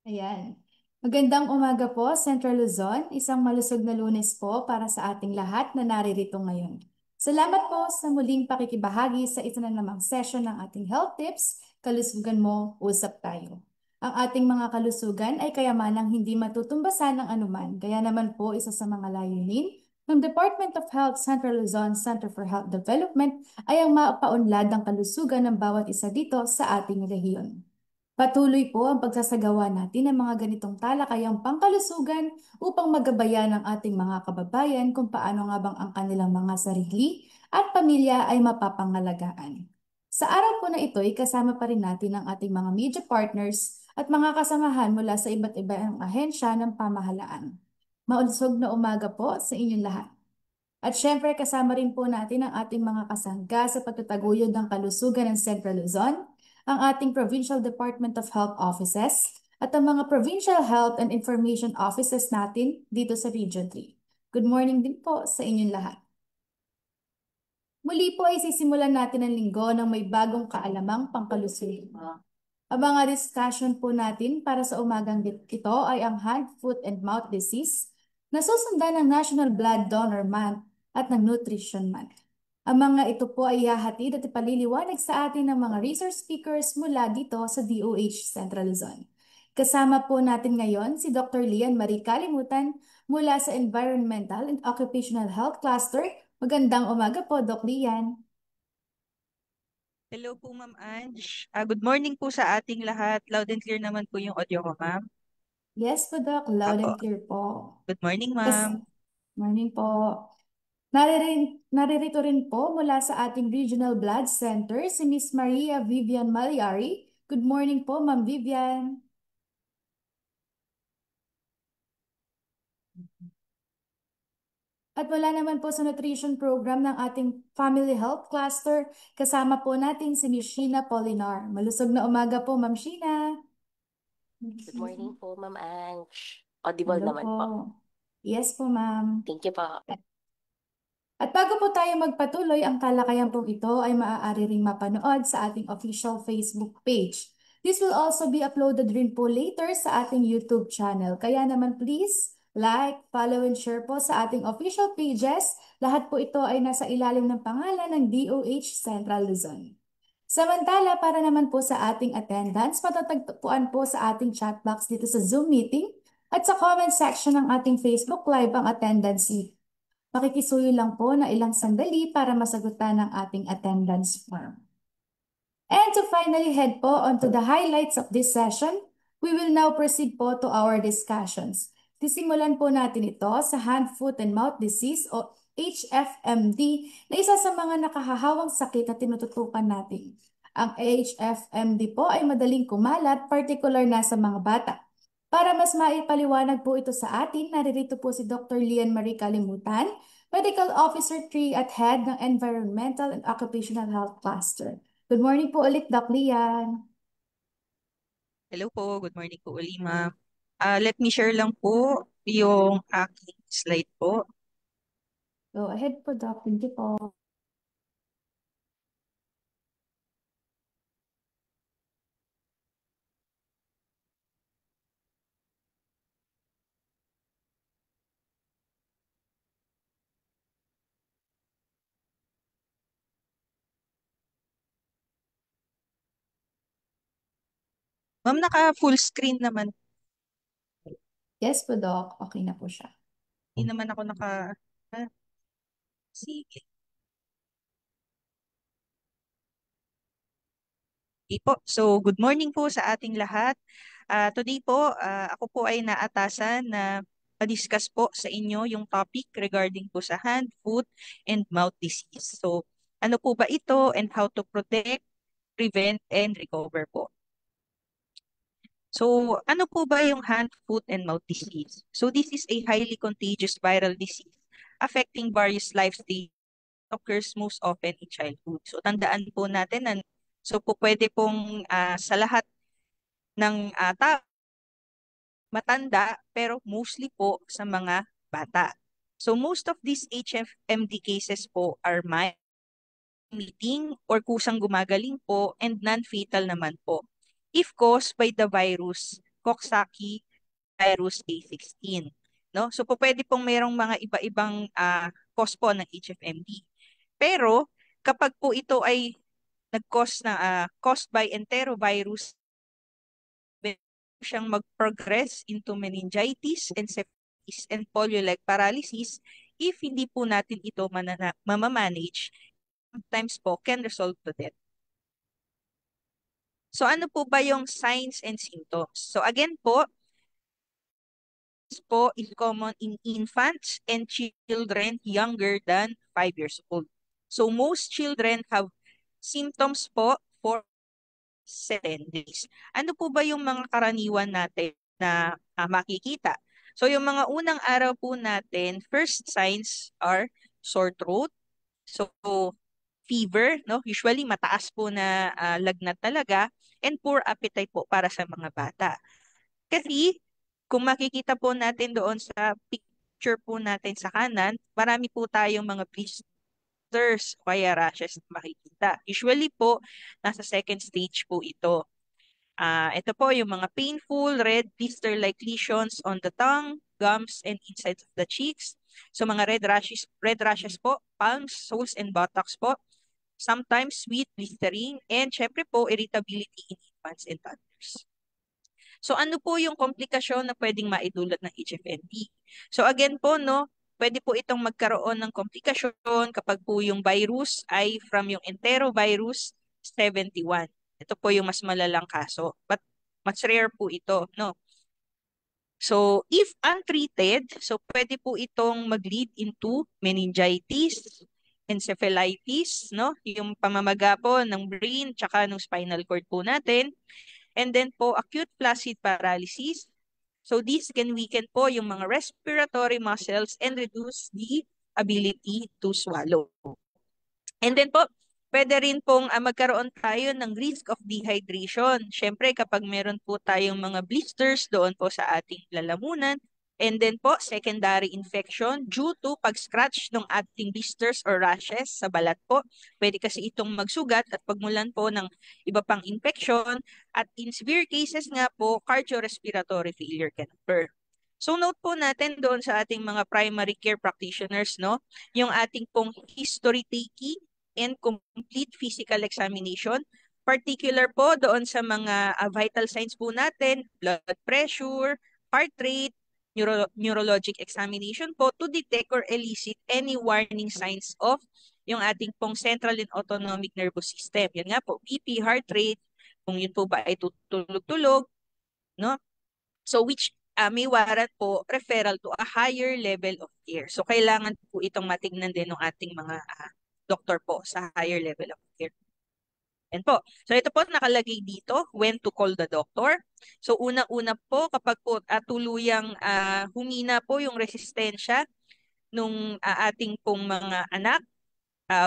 Ayan. Magandang umaga po, Central Luzon. Isang malusog na Lunes po para sa ating lahat na naririto ngayon. Salamat po sa muling pakikibahagi sa isa na namang session ng ating health tips. Kalusugan mo, usap tayo. Ang ating mga kalusugan ay kayamanang hindi matutumbasan ng anuman. Kaya naman po isa sa mga layunin ng Department of Health Central Luzon Center for Health Development ay ang mapaunlad ang kalusugan ng bawat isa dito sa ating rehiyon. Patuloy po ang pagsasagawa natin ng mga ganitong talakayang pangkalusugan upang magabayan ang ating mga kababayan kung paano nga bang ang kanilang mga sarili at pamilya ay mapapangalagaan. Sa araw po na ito ay kasama pa rin natin ang ating mga media partners at mga kasamahan mula sa iba't ibang ahensya ng pamahalaan. Maunsog na umaga po sa inyong lahat. At syempre kasama rin po natin ang ating mga kasangga sa pagtataguyod ng kalusugan ng Central Luzon, ang ating Provincial Department of Health Offices, at ang mga Provincial Health and Information Offices natin dito sa Region 3. Good morning din po sa inyong lahat. Muli po ay sisimulan natin ang linggo ng may bagong kaalamang pangkalusugan. Ang mga discussion po natin para sa umagang ito ay ang hand, foot, and mouth disease na susundan ng National Blood Donor Month at ng Nutrition Month. Ang mga ito po ay hahatid at ipaliliwanag sa atin ng mga resource speakers mula dito sa DOH Central Luzon. Kasama po natin ngayon si Dr. Lian Marie Kalimutan mula sa Environmental and Occupational Health Cluster. Magandang umaga po, Doc Lian. Hello po, Ma'am Ange. Good morning po sa ating lahat. Loud and clear naman po yung audio ko, Ma'am. Yes po, Doc. Loud Apo. and clear po. Good morning, Kas Ma'am. Morning po. Naririto rin po mula sa ating Regional Blood Center si Miss Maria Vivian Maliari. Good morning po, Ma'am Vivian. At wala naman po sa nutrition program ng ating Family Health Cluster, kasama po natin si Miss Sheena Polinar. Malusog na umaga po, Ma'am Sheena. Good morning po, Ma'am Ange. Audible Hello naman po. po. Yes po, Ma'am. Thank you po. At bago po tayo magpatuloy, ang talakayan pong ito ay maaari ring mapanood sa ating official Facebook page. This will also be uploaded rin po later sa ating YouTube channel. Kaya naman please, like, follow, and share po sa ating official pages. Lahat po ito ay nasa ilalim ng pangalan ng DOH Central Luzon. Samantala, para naman po sa ating attendance, matatagpuan po sa ating chat box dito sa Zoom meeting at sa comment section ng ating Facebook Live ang attendance sheet. Makikisuyo lang po na ilang sandali para masagutan ang ating attendance form. And to finally head po onto the highlights of this session, we will now proceed po to our discussions. Sisimulan po natin ito sa hand, foot, and mouth disease o HFMD na isa sa mga nakahahawang sakit na tinututukan natin. Ang HFMD po ay madaling kumalat, particular na sa mga bata. Para mas maipaliwanag po ito sa atin, naririto po si Dr. Lian Marie Kalimutan, Medical Officer 3 at Head ng Environmental and Occupational Health Cluster. Good morning po ulit, Doc Lian. Hello po. Good morning po uli, Ma'am. Let me share lang po yung aking slide po. Go ahead po, Doc. Thank you po. Ma'am, naka-full screen naman. Yes po, Doc. Okay na po siya. Hindi naman ako ah, sige. Okay po. So, good morning po sa ating lahat. Today po, ako po ay naatasan na ma-discuss po sa inyo yung topic regarding po sa hand, foot, and mouth disease. So, ano po ba ito and how to protect, prevent, and recover po? So, ano po ba yung hand, foot, and mouth disease? So, this is a highly contagious viral disease affecting various life stages, occurs most often in childhood. So, tandaan po natin na so po pwede pong sa lahat ng tao matanda pero mostly po sa mga bata. So most of these HFMD cases po are mild, limiting, or kusang gumagaling po, and non-fatal naman po if caused by the virus Coxsackie virus A16. No? So po pwede pong mayroong mga iba-ibang cause po ng HFMD. Pero kapag po ito ay nag-cause na caused by enterovirus, pwede siyang mag-progress into meningitis, encephalitis, and polio-like paralysis if hindi po natin ito mamamanage. Sometimes po can result to death. So ano po ba yung signs and symptoms? So again po, this po is common in infants and children younger than 5 years old. So most children have symptoms po for 7 days. Ano po ba yung mga karaniwan natin na makikita? So yung mga unang araw po natin, first signs are sore throat, so fever, no? Usually mataas po na lagnat talaga, and poor appetite po para sa mga bata. Kasi kung makikita po natin doon sa picture po natin sa kanan, marami po tayong mga blisters o kaya rashes na makikita. Usually po, nasa second stage po ito. Ito po yung mga painful red blister-like lesions on the tongue, gums, and insides of the cheeks. So mga red rashes po, palms, soles, and buttocks po. Sometimes sweet blistering, and syempre po irritability in infants and toddlers. So ano po yung komplikasyon na pwedeng maidulot ng HFMD? So again po, no, pwede po itong magkaroon ng komplikasyon kapag po yung virus ay from yung enterovirus 71. Ito po yung mas malalang kaso. But much rare po ito, no? So if untreated, so pwede po itong mag-lead into meningitis, encephalitis, no? Yung pamamaga po ng brain tsaka ng spinal cord po natin. And then po, acute flaccid paralysis. So this can weaken po yung mga respiratory muscles and reduce the ability to swallow. And then po, pwede rin pong magkaroon tayo ng risk of dehydration. Siyempre, kapag meron po tayong mga blisters doon po sa ating lalamunan, and then po, secondary infection due to pag-scratch ng ating blisters or rashes sa balat po. Pwede kasi itong magsugat at pagmulan po ng iba pang infection. At in severe cases nga po, cardiorespiratory failure can occur. So note po natin doon sa ating mga primary care practitioners, no, yung ating pong history taking and complete physical examination, particular po doon sa mga vital signs po natin, blood pressure, heart rate, neurologic examination po to detect or elicit any warning signs of yung ating pong central and autonomic nervous system. Yan nga po, BP, heart rate, kung yun po ba ay tutulog-tulog, no? So which may warrant po referral to a higher level of care. So kailangan po itong matignan din ng ating mga doktor po sa higher level of care. Yan po. So ito po nakalagay dito, when to call the doctor. So una-una po kapag po tuluyang humina po yung resistensya nung ating pong mga anak,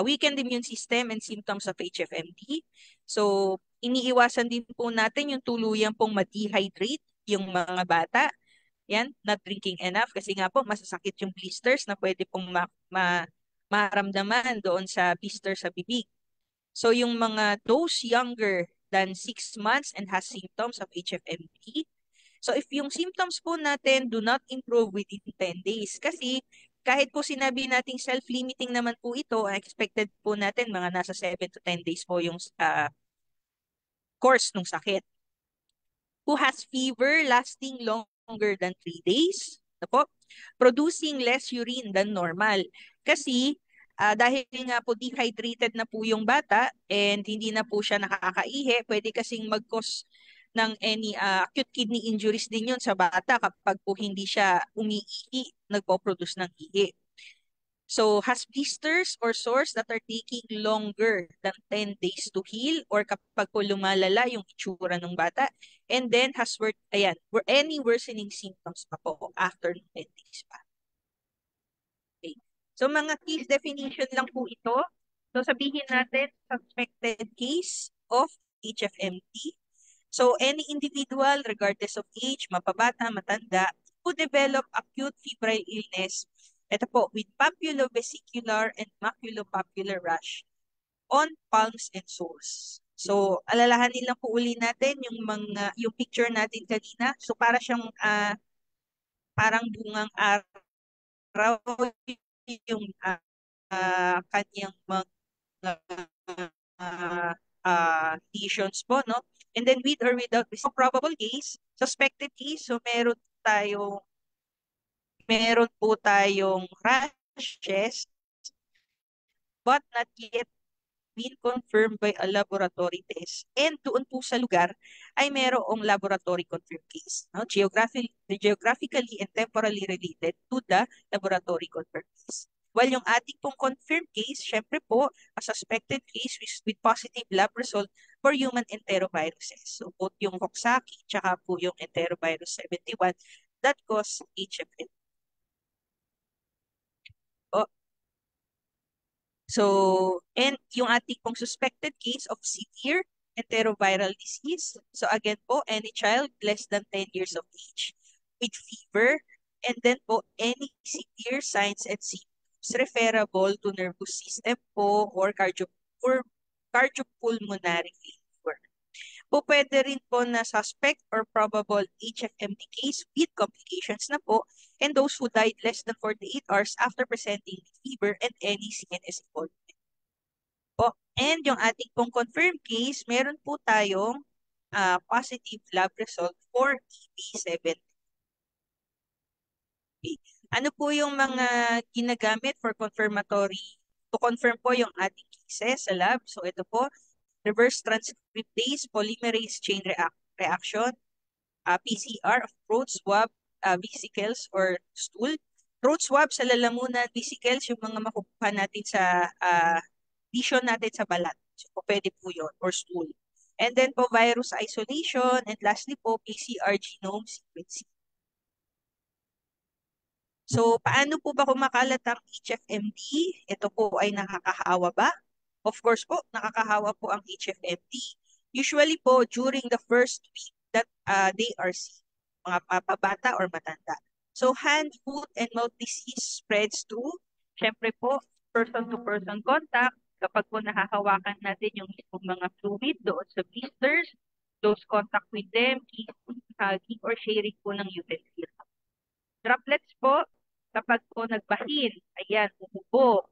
weakened immune system and symptoms of HFMD. So iniiwasan din po natin yung tuluyang pong ma-dehydrate yung mga bata. Yan, not drinking enough kasi nga po masasakit yung blisters na pwede pong maramdaman doon sa blister sa bibig. So yung mga those younger than 6 months and has symptoms of HFMD, so if yung symptoms po natin do not improve within 10 days, kasi kahit po sinabi nating self-limiting naman po ito, expected po natin mga nasa 7 to 10 days po yung course ng sakit. Who has fever lasting longer than 3 days, ano po, producing less urine than normal. Kasi dahil nga po dehydrated na po yung bata and hindi na po siya nakakaihi, pwede kasing mag-cause ng any acute kidney injuries din yun sa bata kapag po hindi siya umiihi, nagpo-produce ng ihi. So, has blisters or sores that are taking longer than 10 days to heal, or kapag po lumalala yung itsura ng bata, and then has any worsening symptoms pa po after 10 days pa. Okay. So, mga case definition lang po ito. So, sabihin natin, suspected case of HFMD. So, any individual, regardless of age, mapabata, matanda, who develop acute febrile illness Ito po, with papullovesicular and maculopapular rash on palms and soles. So, alalahanin lang po uli natin yung picture natin kanina. So, parang bungang araw yung kanyang mga lesions po, no? And then with or without probable case, suspected case, so meron po tayong rashes but not yet been confirmed by a laboratory test. And doon po sa lugar ay merong laboratory confirmed case. No? Geographically and temporally related to the laboratory confirmed case. While yung ating pong confirmed case, syempre po, a suspected case with positive lab result for human enteroviruses. So both yung Coxsackie tsaka po yung enterovirus 71 that cause HFM. So, and yung ating pong suspected case of severe enteroviral disease. So again po, any child less than 10 years of age with fever, and then po any severe signs and symptoms referable to nervous system po or cardiopulmonary failure. Po pwede rin po na suspect or probable HFMD case with complications na po, and those who died less than 48 hours after presenting fever and any CNS involvement po. And yung ating pong confirmed case, meron po tayong positive lab result for TB7. Okay. Ano po yung mga ginagamit for confirmatory to confirm po yung ating cases sa lab? So ito po, reverse transcriptase polymerase chain reaction, PCR of throat swab, vesicles or stool. Throat swab sa lalamunan, vesicles yung mga makukuha natin sa lesion natin sa balat. So pwede po yun, or stool. And then po virus isolation, and lastly po PCR genome sequencing. So, paano po ba kumakalat ang HFMD? Ito po ay nakakahawa ba? Of course po, nakakahawa po ang HFMD. Usually po, during the first week that they are sick, mga pabata or matanda. So, hand, foot, and mouth disease spreads through, syempre po, person-to-person contact, kapag po nahahawakan natin yung mismong mga fluid doon sa blisters, those contact with them, kissing, hugging, or sharing po ng utensils. Droplets po, kapag po nagbahin, ayan, umubo,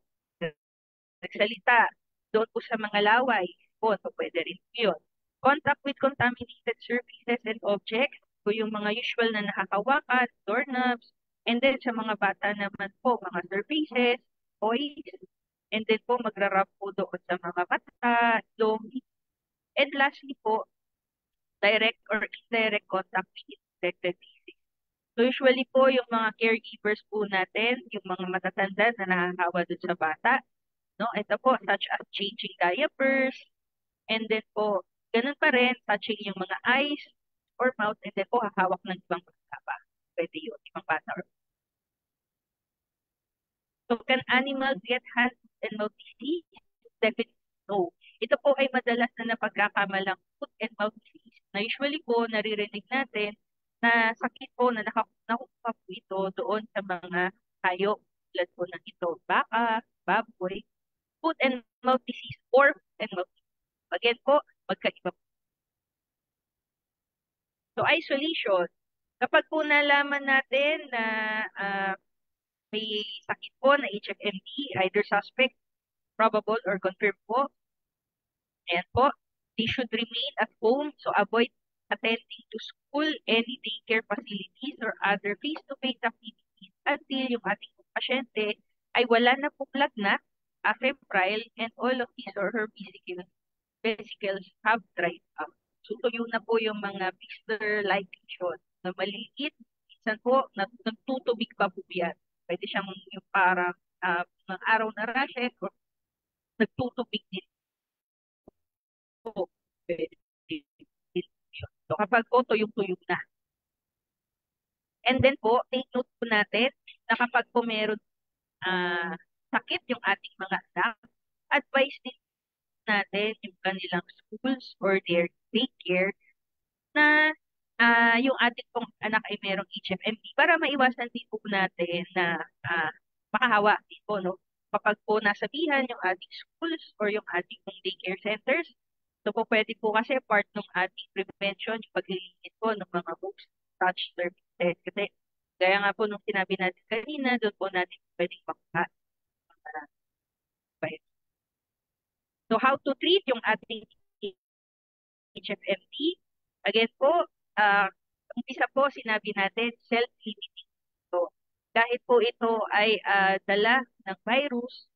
nagsalita, doon po sa mga laway, po, so pwede rin po yun. Contact with contaminated surfaces and objects, po yung mga usual na nakakawakan, doorknobs, and then sa mga bata naman po, mga surfaces, toys, and then po magrarap po doon sa mga mata, lomi, and lastly po, direct or indirect contact with infected disease. So usually po yung mga caregivers po natin, yung mga matatanda na nakakawa dun sa bata, no? Ito po, such as changing diapers, and then po, ganun pa rin, touching yung mga eyes or mouth, and then po, hahawak ng ibang bata pa. Pwede yun, ibang bata. So can animals get hand and mouth disease? Definitely no. Ito po ay madalas na napagkakamalang foot and mouth disease na usually po naririnig natin na sakit po na nakukuha po ito doon sa mga hayop tulad po ng ito, baka, baboy, foot and mouth disease or foot and mouth disease. Again po, magkaiba po. So isolation, kapag po nalaman natin na may sakit po na HFMD, either suspect, probable, or confirmed po, ayan po, they should remain at home, so avoid attending to school, any daycare facilities, or other face-to-face activities until yung ating pasyente ay wala na pong lagnat, febrile, and all of his or her vesicles have dried up. So tuyo na po yung mga blister-like lesion na maliit, minsan po nagtutubig pa po yan. Pwede siyang yung parang ng araw na rashes or nagtutubig din po. Pwede din yun. So kapag po tuyong-tuyong na. And then po, take note po natin na kapag po meron sakit yung ating mga anak, advice din natin yung kanilang schools or their daycare na yung ating pong anak ay merong HFMD para maiwasan din po natin na makahawa din po, no? Kapag po nasabihan yung ating schools or yung ating daycare centers, so po pwede po kasi part ng ating prevention, yung paglilinis po ng mga books, touch surfaces. Kasi gaya nga po nung sinabi natin kanina, doon po natin pwedeng makuha ang mga virus. So how to treat yung ating HFMD? Again po, umpisa po sinabi natin self-limiting. So kahit po ito ay dala ng virus,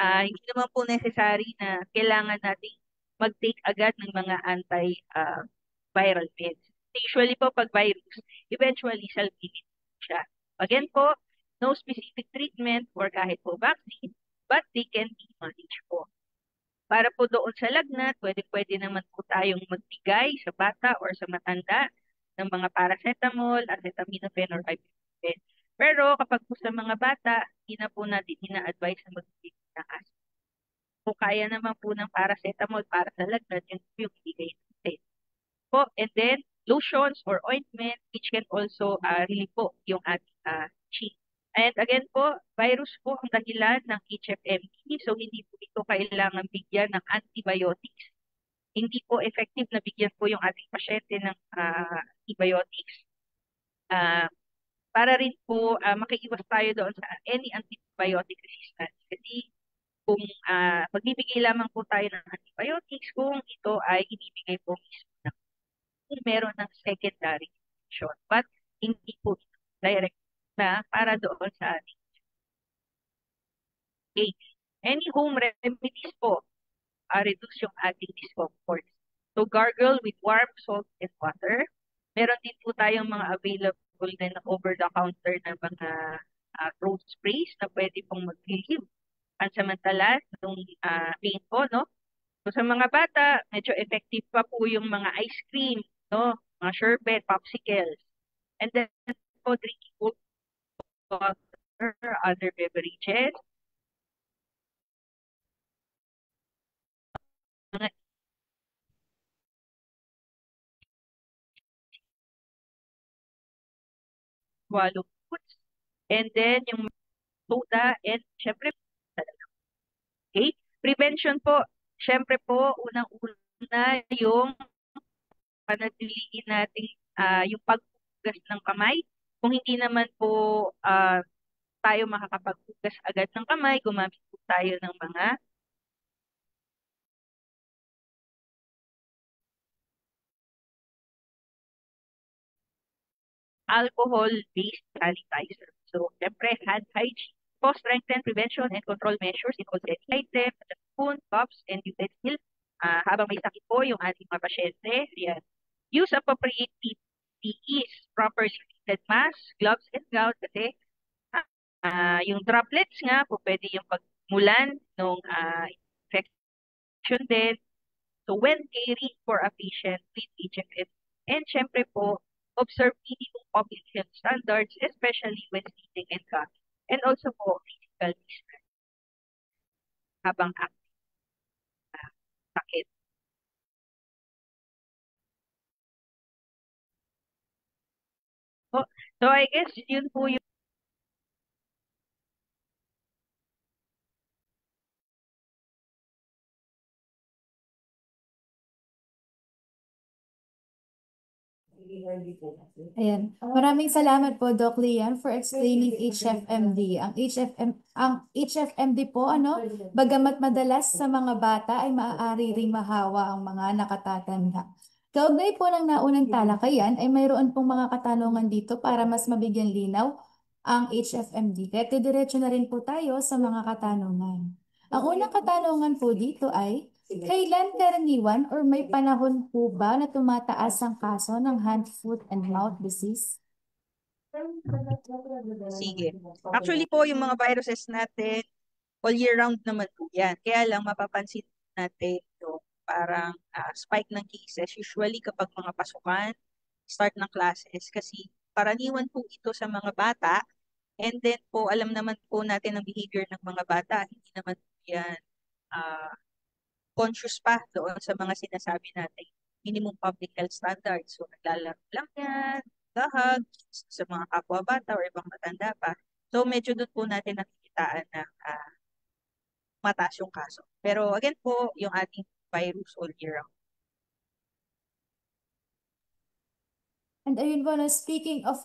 hindi naman po necessary na kailangan nating mag-take agad ng mga anti-viral meds. Usually po pag virus, eventually self-limiting siya. Again po, no specific treatment or kahit po vaccine, but they can be managed po. Para po doon sa lagnat, pwede naman po tayong magbigay sa bata or sa matanda ng mga paracetamol, acetaminophen, or ibuprofen. Pero kapag po sa mga bata, hindi na po natin ina-advise na magbigay ng aspirin. Kung kaya naman po ng paracetamol para sa lagnat, yun po yung ibigay natin. Po, and then, lotions or ointment, which can also relieve po yung ating cheek. And again po, virus po ang dahilan ng HFMD. So, hindi po ito kailangan bigyan ng antibiotics. Hindi po effective na bigyan po yung ating pasyente ng antibiotics. Para rin po makiiwas tayo doon sa any antibiotic resistance. Kasi kung magbibigay lamang po tayo ng antibiotics kung ito ay ibibigay po mismo ng kung meron ng secondary infection. But hindi po ito direct na para doon sa ating case. Any home remedies po reduce yung ating discomfort. So gargle with warm salt and water. Meron din po tayong mga available din na over-the-counter na mga throat sprays na pwede pong mag-relieve pansamantala nung pain po, no? So sa mga bata, medyo effective pa po yung mga ice cream, no? Mga sherbet, popsicles. And then po drinking cold water, other beverages. Mga swallow foods. And then yung soda and syempre, okay? Prevention po, syempre po, unang-una yung panatiliin natin yung paghugas ng kamay. Kung hindi naman po tayo makakapaghugas agad ng kamay, gumamit po tayo ng mga alcohol-based sanitizer. So, syempre, hand hygiene. Po, strengthen prevention and control measures in all setting items, such as spoon, cups, and utensils. Habang may sakit po yung ating mga pasyente, yan. Use appropriate PPEs, properly fitted masks, gloves, and gowns kasi yung droplets nga po pwede yung pagmulan ng infection din. So when caring for a patient with HFM, and syempre po, observe minimum public health standards, especially when sneezing and coughing. And also po, physical distance habang active sakit. So I guess yun po yung Ayan. Maraming salamat po, Doc Lian, for explaining HFMD. Ang HFMD po, bagamat madalas sa mga bata ay maaari ring mahawa ang mga nakatatanda. Kaugnay po ng naunang talakayan ay mayroon pong mga katanungan dito para mas mabigyan linaw ang HFMD. Kaya diretso na rin po tayo sa mga katanungan. Ang unang katanungan po dito ay, kailan karaniwan or may panahon po ba na tumataas ang kaso ng hand, foot, and mouth disease? sige. Actually po, yung mga viruses natin, all year round naman po yan. Kaya lang mapapansin natin yung parang spike ng cases, usually kapag mga pasukan, start ng classes, kasi karaniwan po ito sa mga bata. And then po, alam naman po natin ang behavior ng mga bata. Hindi naman po yan conscious pa doon sa mga sinasabi natin minimum public health standards. So, naglalaro lang yan, gahag, sa mga kapwa bata or ibang matanda pa. So, medyo doon po natin nakikita mabalitaan na mataas yung kaso. Pero again po, yung ating virus all year round. And ayun po, na speaking of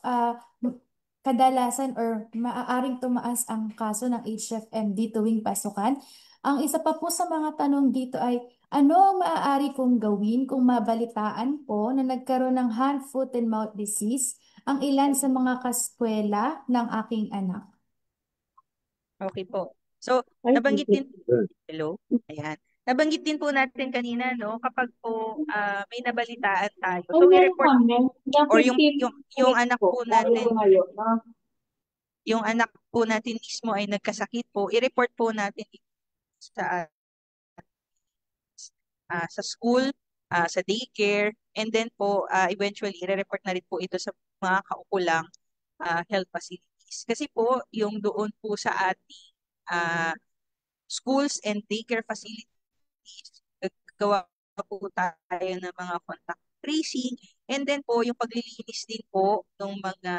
kadalasan or maaaring tumaas ang kaso ng HFMD tuwing pasukan, ang isa pa po sa mga tanong dito ay, ano ang maaari kong gawin kung mabalitaan po na nagkaroon ng hand, foot, and mouth disease ang ilan sa mga kaskwela ng aking anak? Okay po. So, nabanggit din, hello? Ayan. Nabanggit din po natin kanina, no, kapag po may nabalitaan tayo. So, i-report or yung anak po natin, yung anak po natin mismo ay nagkasakit po, i-report po natin sa sa school, sa daycare, and then po eventually i-report na rin po ito sa mga kaukulang health facilities. Kasi po yung doon po sa ating schools and daycare facilities, gagawa po tayo ng mga contact tracing, and then po yung paglilinis din po ng mga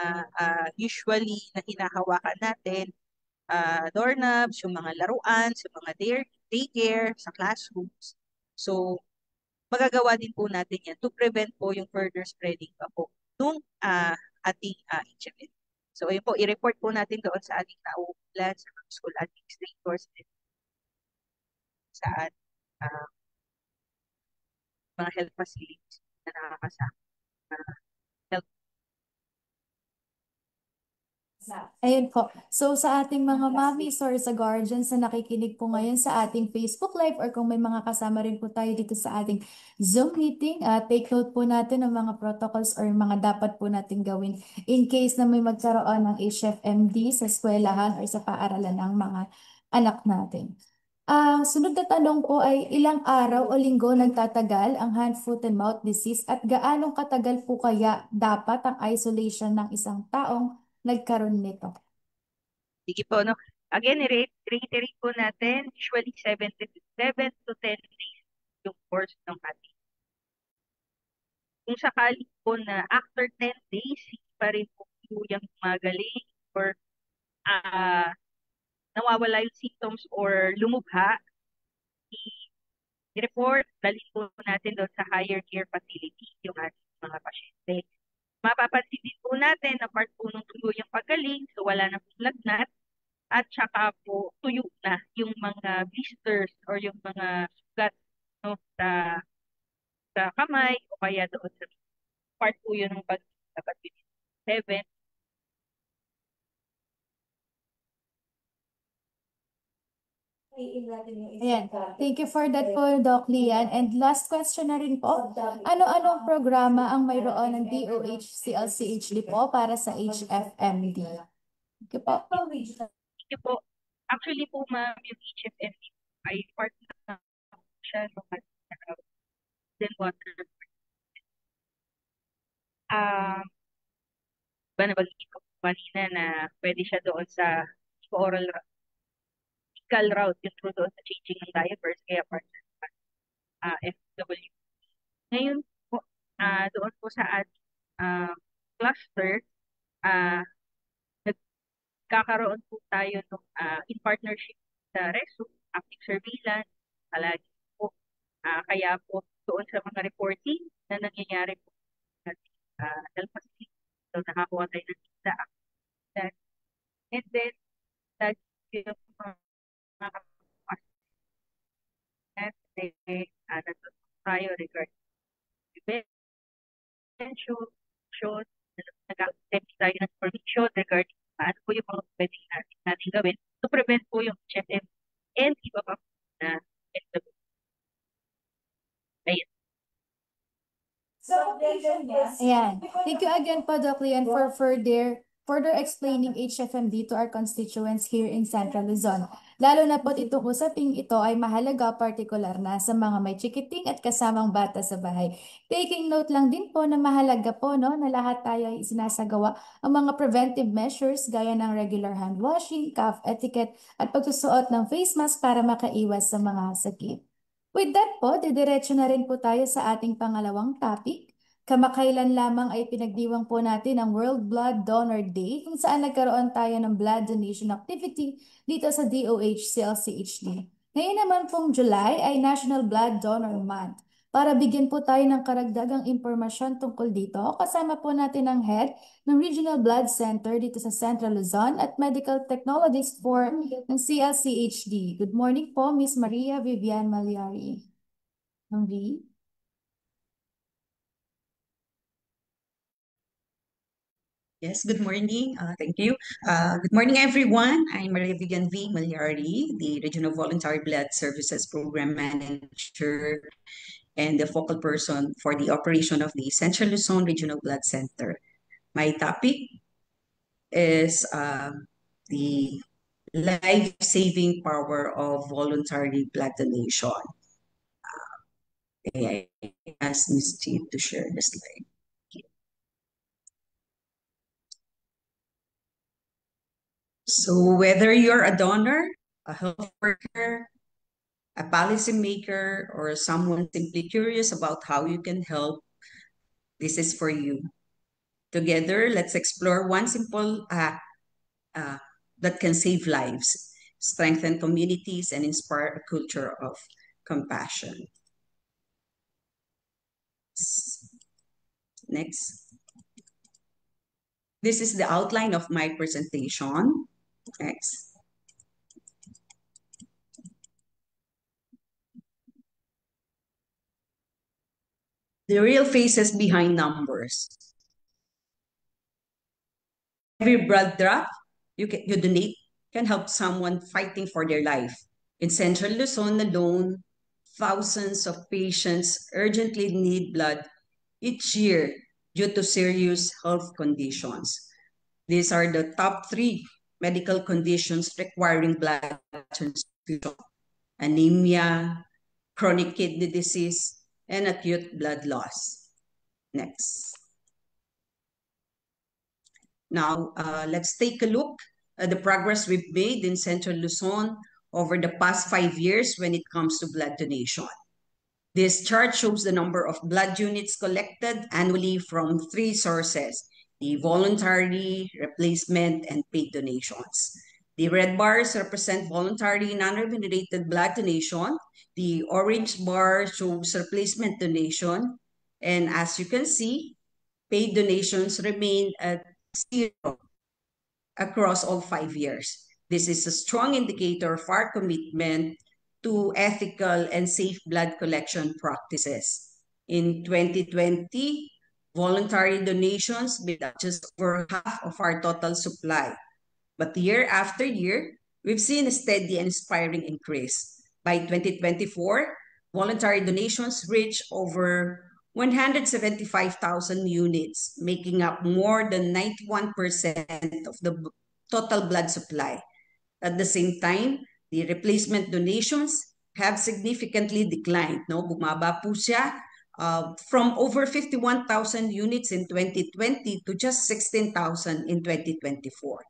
usually na hinahawakan natin, doorknobs, yung mga laruan, sa mga daycare, sa classrooms. So, magagawa din po natin yan to prevent po yung further spreading pa po nung ating HMN. So, yun po, i-report po natin doon sa ating nauulan, sa mga school administrators, and sa uh, mga health facilities na nakakasama. Health. Ayun po. So sa ating mga mommies or sa guardians na nakikinig po ngayon sa ating Facebook Live or kung may mga kasama rin po tayo dito sa ating Zoom meeting, take note po natin ng mga protocols or mga dapat po natin gawin in case na may magkaroon ng HFMD sa eskwelahan or sa paaralan ng mga anak natin. Sunod na tanong po ay, ilang araw o linggo nagtatagal ang hand, foot, and mouth disease at gaano katagal po kaya dapat ang isolation ng isang taong nagkaroon nito? Sige po, no? Again, reiterate po natin, usually 7 to 10 days yung course ng ating. Kung sakali po na after 10 days, hindi pa rin po yung magaling or nawawala yung symptoms or lumubha, i-report, dalhin po natin doon sa higher care facility yung ating mga pasyente. Mapapansin din po natin na part po ng tuyo yung pagaling, so wala na pong lagnat, at saka po tuyo na yung mga blisters or yung mga sugat, no, sa kamay o kaya doon sa part po yun ng dapat 7. Ayan. Thank you for that po, Doc Lian. And last question na rin po. Ano-anong programa ang mayroon ng DOH CLCHD po para sa HFMD? Okay po. Thank you po. Actually po, ma'am, yung HFMD ay part na siya ng then water. Ba nabanggit ko kanina na pwede siya doon sa oral fecal route, yung through doon sa changing ng diapers, kaya part ng FW. Ngayon po, doon po sa ating cluster, nagkakaroon po tayo ng in partnership sa RESO, active surveillance, palagi po. Kaya po doon sa mga reporting na nangyayari po sa health facility, so nakakuha tayo ng data. And then, lagi yung mga kapasitas, natutunan tayo regarding prevention, nag-accept tayo ng information regarding ano po yung mga pwede natin gawin to prevent po yung HFM and iba pa po na SW. Ayun. Ayan. Thank you again po, Doc Lian, for further explaining HFMD to our constituents here in Central Luzon. Lalo na po itong usaping ito ay mahalaga partikular na sa mga may chikiting at kasamang bata sa bahay. Taking note lang din po na mahalaga po, no, na lahat tayo ay sinasagawa ang mga preventive measures gaya ng regular hand washing, cough etiquette at pagsusuot ng face mask para makaiwas sa mga sakit. With that po, didiretso na rin po tayo sa ating pangalawang topic. Kamakailan lamang ay pinagdiwang po natin ang World Blood Donor Day kung saan nagkaroon tayo ng blood donation activity dito sa DOH CLCHD. Ngayon naman pong July ay National Blood Donor Month. Para bigyan po tayo ng karagdagang impormasyon tungkol dito, kasama po natin ang head ng Regional Blood Center dito sa Central Luzon at Medical Technologist for ng CLCHD. Good morning po, Miss Maria Vivian Malyari. Ma'am V. Yes, good morning. Thank you. Good morning, everyone. I'm Maria Vivian V. Malyari, the Regional Voluntary Blood Services Program Manager and the focal person for the operation of the Central Luzon Regional Blood Center. My topic is the life-saving power of voluntary blood donation. I ask Ms. Chief to share the slide. So whether you're a donor, a health worker, a policymaker, or someone simply curious about how you can help, this is for you. Together, let's explore one simple act that can save lives, strengthen communities, and inspire a culture of compassion. Next. This is the outline of my presentation. Next. The real faces behind numbers. Every blood drop you donate can help someone fighting for their life. In Central Luzon alone, thousands of patients urgently need blood each year due to serious health conditions. These are the top 3 medical conditions requiring blood transfusion: anemia, chronic kidney disease, and acute blood loss. Next. Now, let's take a look at the progress we've made in Central Luzon over the past 5 years when it comes to blood donation. This chart shows the number of blood units collected annually from 3 sources: the voluntary, replacement, and paid donations. The red bars represent voluntary non-remunerated blood donation. The orange bar shows replacement donation. And as you can see, paid donations remain at 0 across all 5 years. This is a strong indicator of our commitment to ethical and safe blood collection practices. In 2020, voluntary donations made up just over half of our total supply. But year after year, we've seen a steady and inspiring increase. By 2024, voluntary donations reached over 175,000 units, making up more than 91% of the total blood supply. At the same time, the replacement donations have significantly declined. No? Bumaba po siya from over 51,000 units in 2020 to just 16,000 in 2024.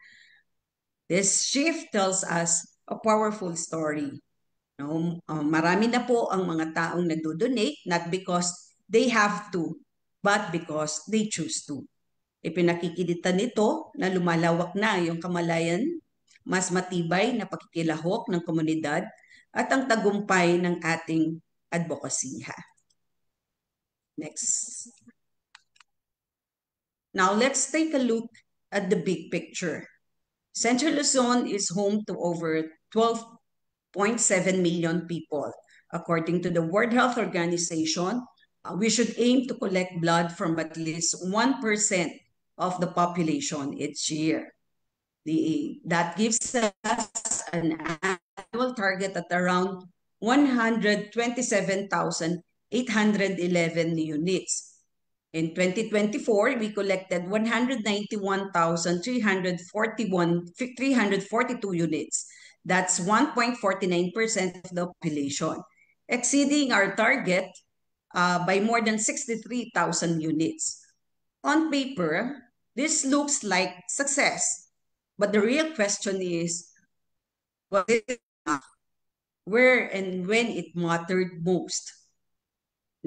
This shift tells us a powerful story. No? Marami na po ang mga taong nagdo-donate not because they have to, but because they choose to. Ipinakikita nito na lumalawak na yung kamalayan, mas matibay na pakikilahok ng komunidad, at ang tagumpay ng ating advokasya. Next. Now let's take a look at the big picture. Central Luzon is home to over 12.7 million people. According to the World Health Organization, we should aim to collect blood from at least 1% of the population each year. That gives us an annual target at around 127,811 units. In 2024, we collected 191,342 units. That's 1.49% of the population, exceeding our target by more than 63,000 units. On paper, this looks like success, but the real question is, was it enough? Where and when it mattered most?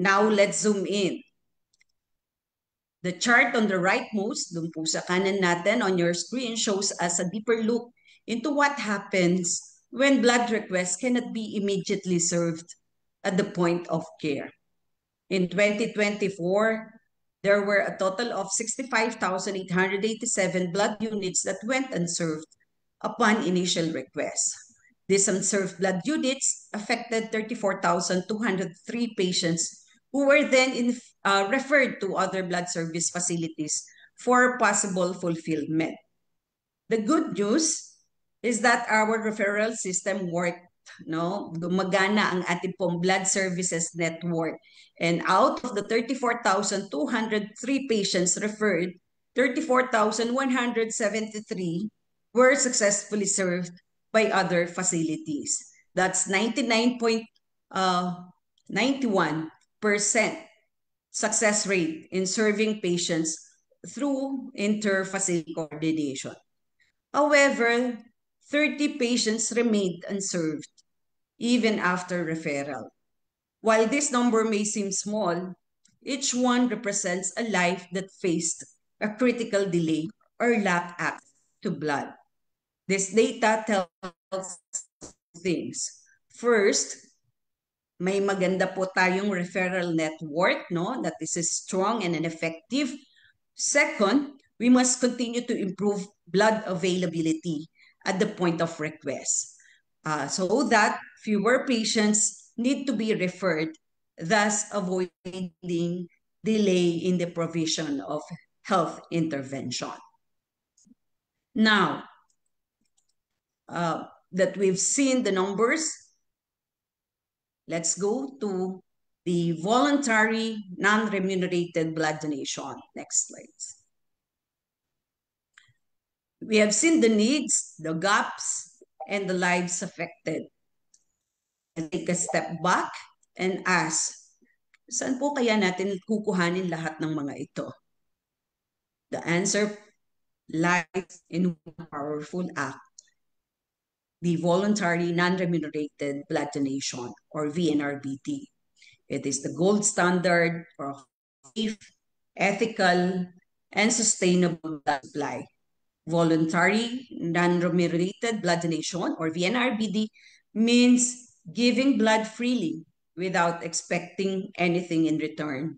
Now let's zoom in. The chart on the rightmost, dun po sa kanan natin on your screen, shows us a deeper look into what happens when blood requests cannot be immediately served at the point of care. In 2024, there were a total of 65,887 blood units that went unserved upon initial request. These unserved blood units affected 34,203 patients who were then referred to other blood service facilities for possible fulfillment. The good news is that our referral system worked. No, gumagana ang ating pong blood services network. And out of the 34,203 patients referred, 34,173 were successfully served by other facilities. That's 99.91% success rate in serving patients through inter-facility coordination. However, 30 patients remained unserved even after referral. While this number may seem small, each one represents a life that faced a critical delay or lack access to blood. This data tells things. First, may maganda po tayong referral network, no? That is strong and effective. Second, we must continue to improve blood availability at the point of request so that fewer patients need to be referred, thus avoiding delay in the provision of health intervention. Now, that we've seen the numbers, let's go to the voluntary non-remunerated blood donation. Next slide. We have seen the needs, the gaps, and the lives affected. And take a step back and ask, saan po kaya natin kukuhanin lahat ng mga ito? The answer lies in one powerful act, the voluntary non-remunerated blood donation, or VNRBD. It is the gold standard for safe, ethical, and sustainable blood supply. Voluntary non-remunerated blood donation, or VNRBD, means giving blood freely without expecting anything in return.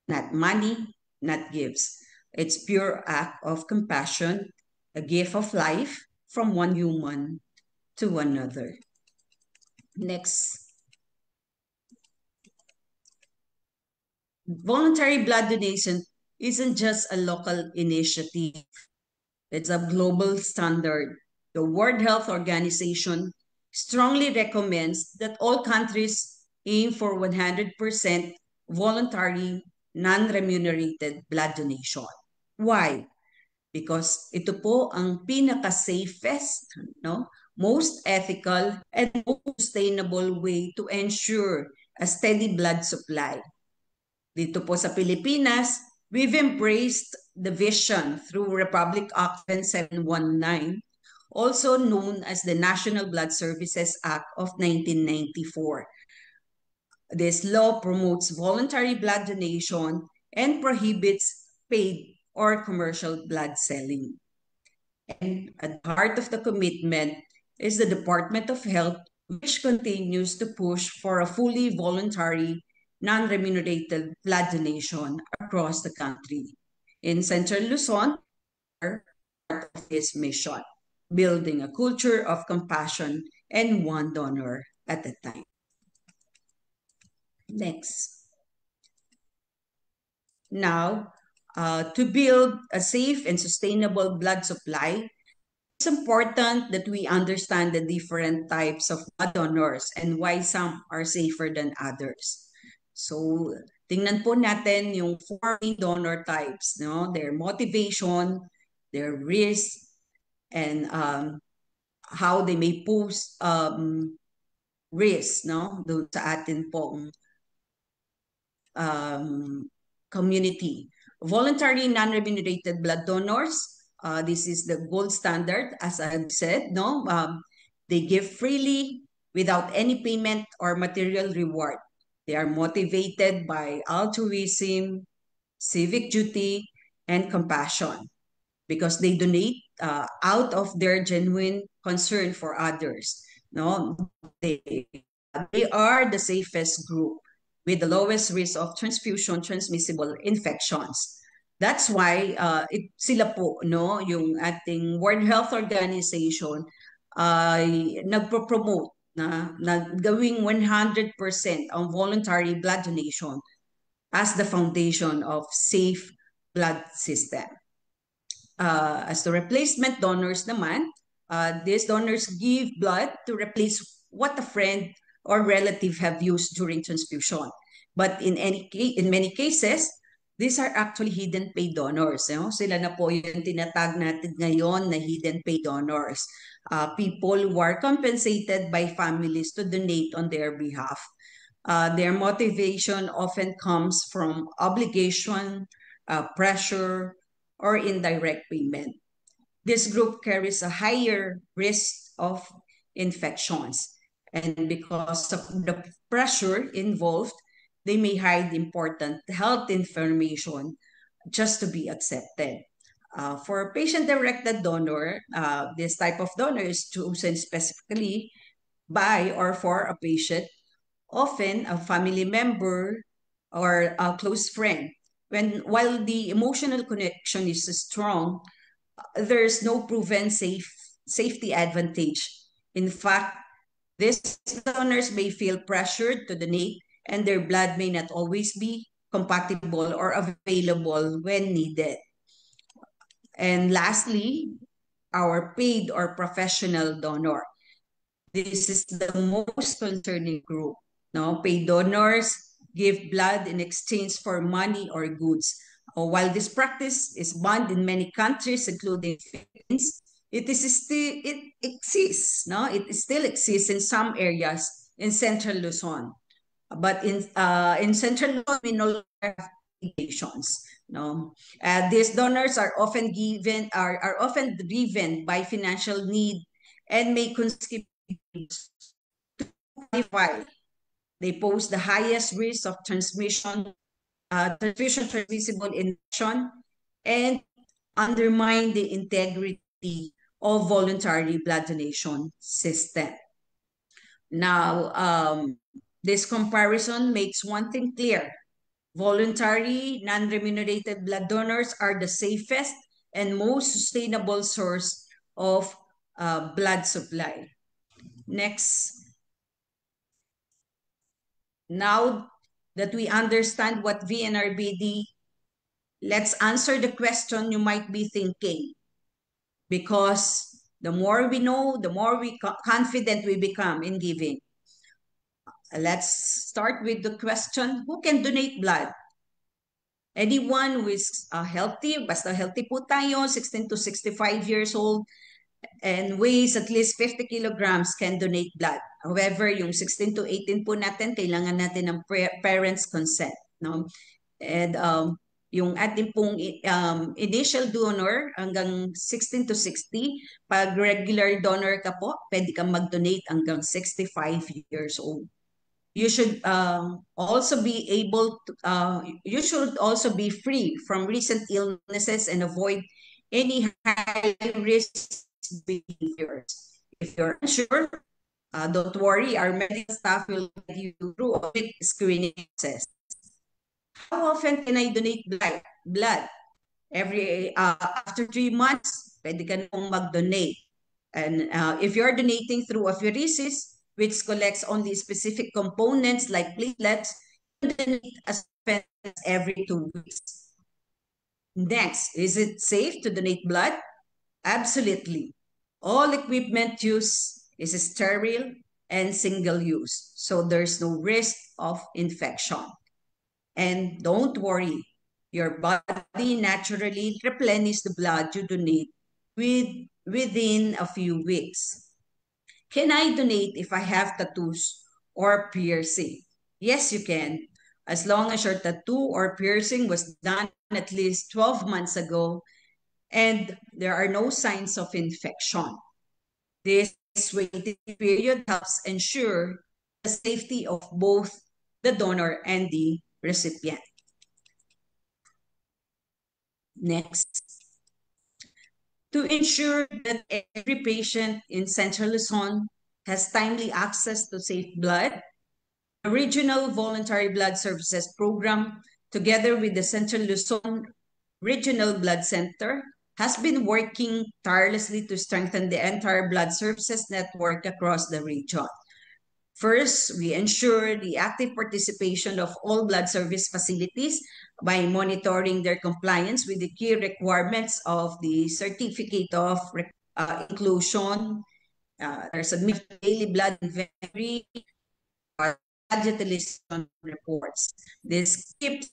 Not money, not gifts. It's pure act of compassion, a gift of life from one human to another. Next. Voluntary blood donation isn't just a local initiative. It's a global standard. The World Health Organization strongly recommends that all countries aim for 100% voluntary, non-remunerated blood donation. Why? Because ito po ang pinaka-safest, no? Most ethical and most sustainable way to ensure a steady blood supply. Dito po sa Pilipinas, we've embraced the vision through Republic Act 719, also known as the National Blood Services Act of 1994. This law promotes voluntary blood donation and prohibits paid or commercial blood selling. And at the heart of the commitment is the Department of Health, which continues to push for a fully voluntary non-remunerated blood donation across the country. In Central Luzon, part of this mission, building a culture of compassion and one donor at a time. Next. Now, to build a safe and sustainable blood supply, it's important that we understand the different types of blood donors and why some are safer than others. So, tingnan po natin yung four main donor types, no? Their motivation, their risk, and how they may pose risk, no? Doon sa atin pong community. Voluntary non-remunerated blood donors, this is the gold standard, as I've said, no? They give freely without any payment or material reward. They are motivated by altruism, civic duty, and compassion, because they donate out of their genuine concern for others. No, they, they are the safest group with the lowest risk of transfusion transmissible infections. That's why sila po, no, yung ating World Health Organization ay nagpo-promote na gawing 100% ang voluntary blood donation as the foundation of safe blood system. As the replacement donors naman, these donors give blood to replace what a friend or relative have used during transfusion. But in many cases, these are actually hidden pay donors. You know? Sila na po yung tinatag natin ngayon na hidden pay donors. People who are compensated by families to donate on their behalf. Their motivation often comes from obligation, pressure, or indirect payment. This group carries a higher risk of infections. And because of the pressure involved, they may hide important health information just to be accepted. For patient-directed donor, this type of donor is chosen specifically by or for a patient, often a family member or a close friend. While the emotional connection is strong, there's no proven safety advantage. In fact, these donors may feel pressured to donate, and their blood may not always be compatible or available when needed. And lastly, our paid or professional donor. This is the most concerning group. No, paid donors give blood in exchange for money or goods. While this practice is banned in many countries, including Philippines, it exists. No, it still exists in some areas in Central Luzon, but in Central Luzon we no longer have regulations. No, these donors are often driven by financial need and may contribute to qualify. They pose the highest risk of transmission transmissible infection, and undermine the integrity of voluntary blood donation system. Now, this comparison makes one thing clear. Voluntary, non-remunerated blood donors are the safest and most sustainable source of blood supply. Next. Now that we understand what VNRBD, let's answer the question you might be thinking. Because the more we know, the more confident we become in giving. Let's start with the question, who can donate blood? Anyone who is healthy, basta healthy po tayo, 16 to 65 years old, and weighs at least 50 kilograms can donate blood. However, yung 16 to 18 po natin, kailangan natin ng parents' consent. No? And yung ating pong initial donor hanggang 16 to 60, pag regular donor ka po, pwede kang mag-donate hanggang 65 years old. You should also be able to, you should also be free from recent illnesses and avoid any high-risk behaviors. If you're unsure, don't worry, our medical staff will guide you through a quick screening process. How often can I donate blood? After 3 months, pwede ka nang mag-donate. And if you're donating through apheresis, which collects only specific components like platelets, you donate as every 2 weeks. Next, is it safe to donate blood? Absolutely. All equipment used is sterile and single-use, so there's no risk of infection. And don't worry, your body naturally replenishes the blood you donate within a few weeks. Can I donate if I have tattoos or piercing? Yes, you can. As long as your tattoo or piercing was done at least 12 months ago and there are no signs of infection. This waiting period helps ensure the safety of both the donor and the recipient. Next. To ensure that every patient in Central Luzon has timely access to safe blood, the Regional Voluntary Blood Services Program, together with the Central Luzon Regional Blood Center, has been working tirelessly to strengthen the entire blood services network across the region. First, we ensure the active participation of all blood service facilities by monitoring their compliance with the key requirements of the Certificate of Inclusion. There's a daily blood inventory, blood utilization reports. This keeps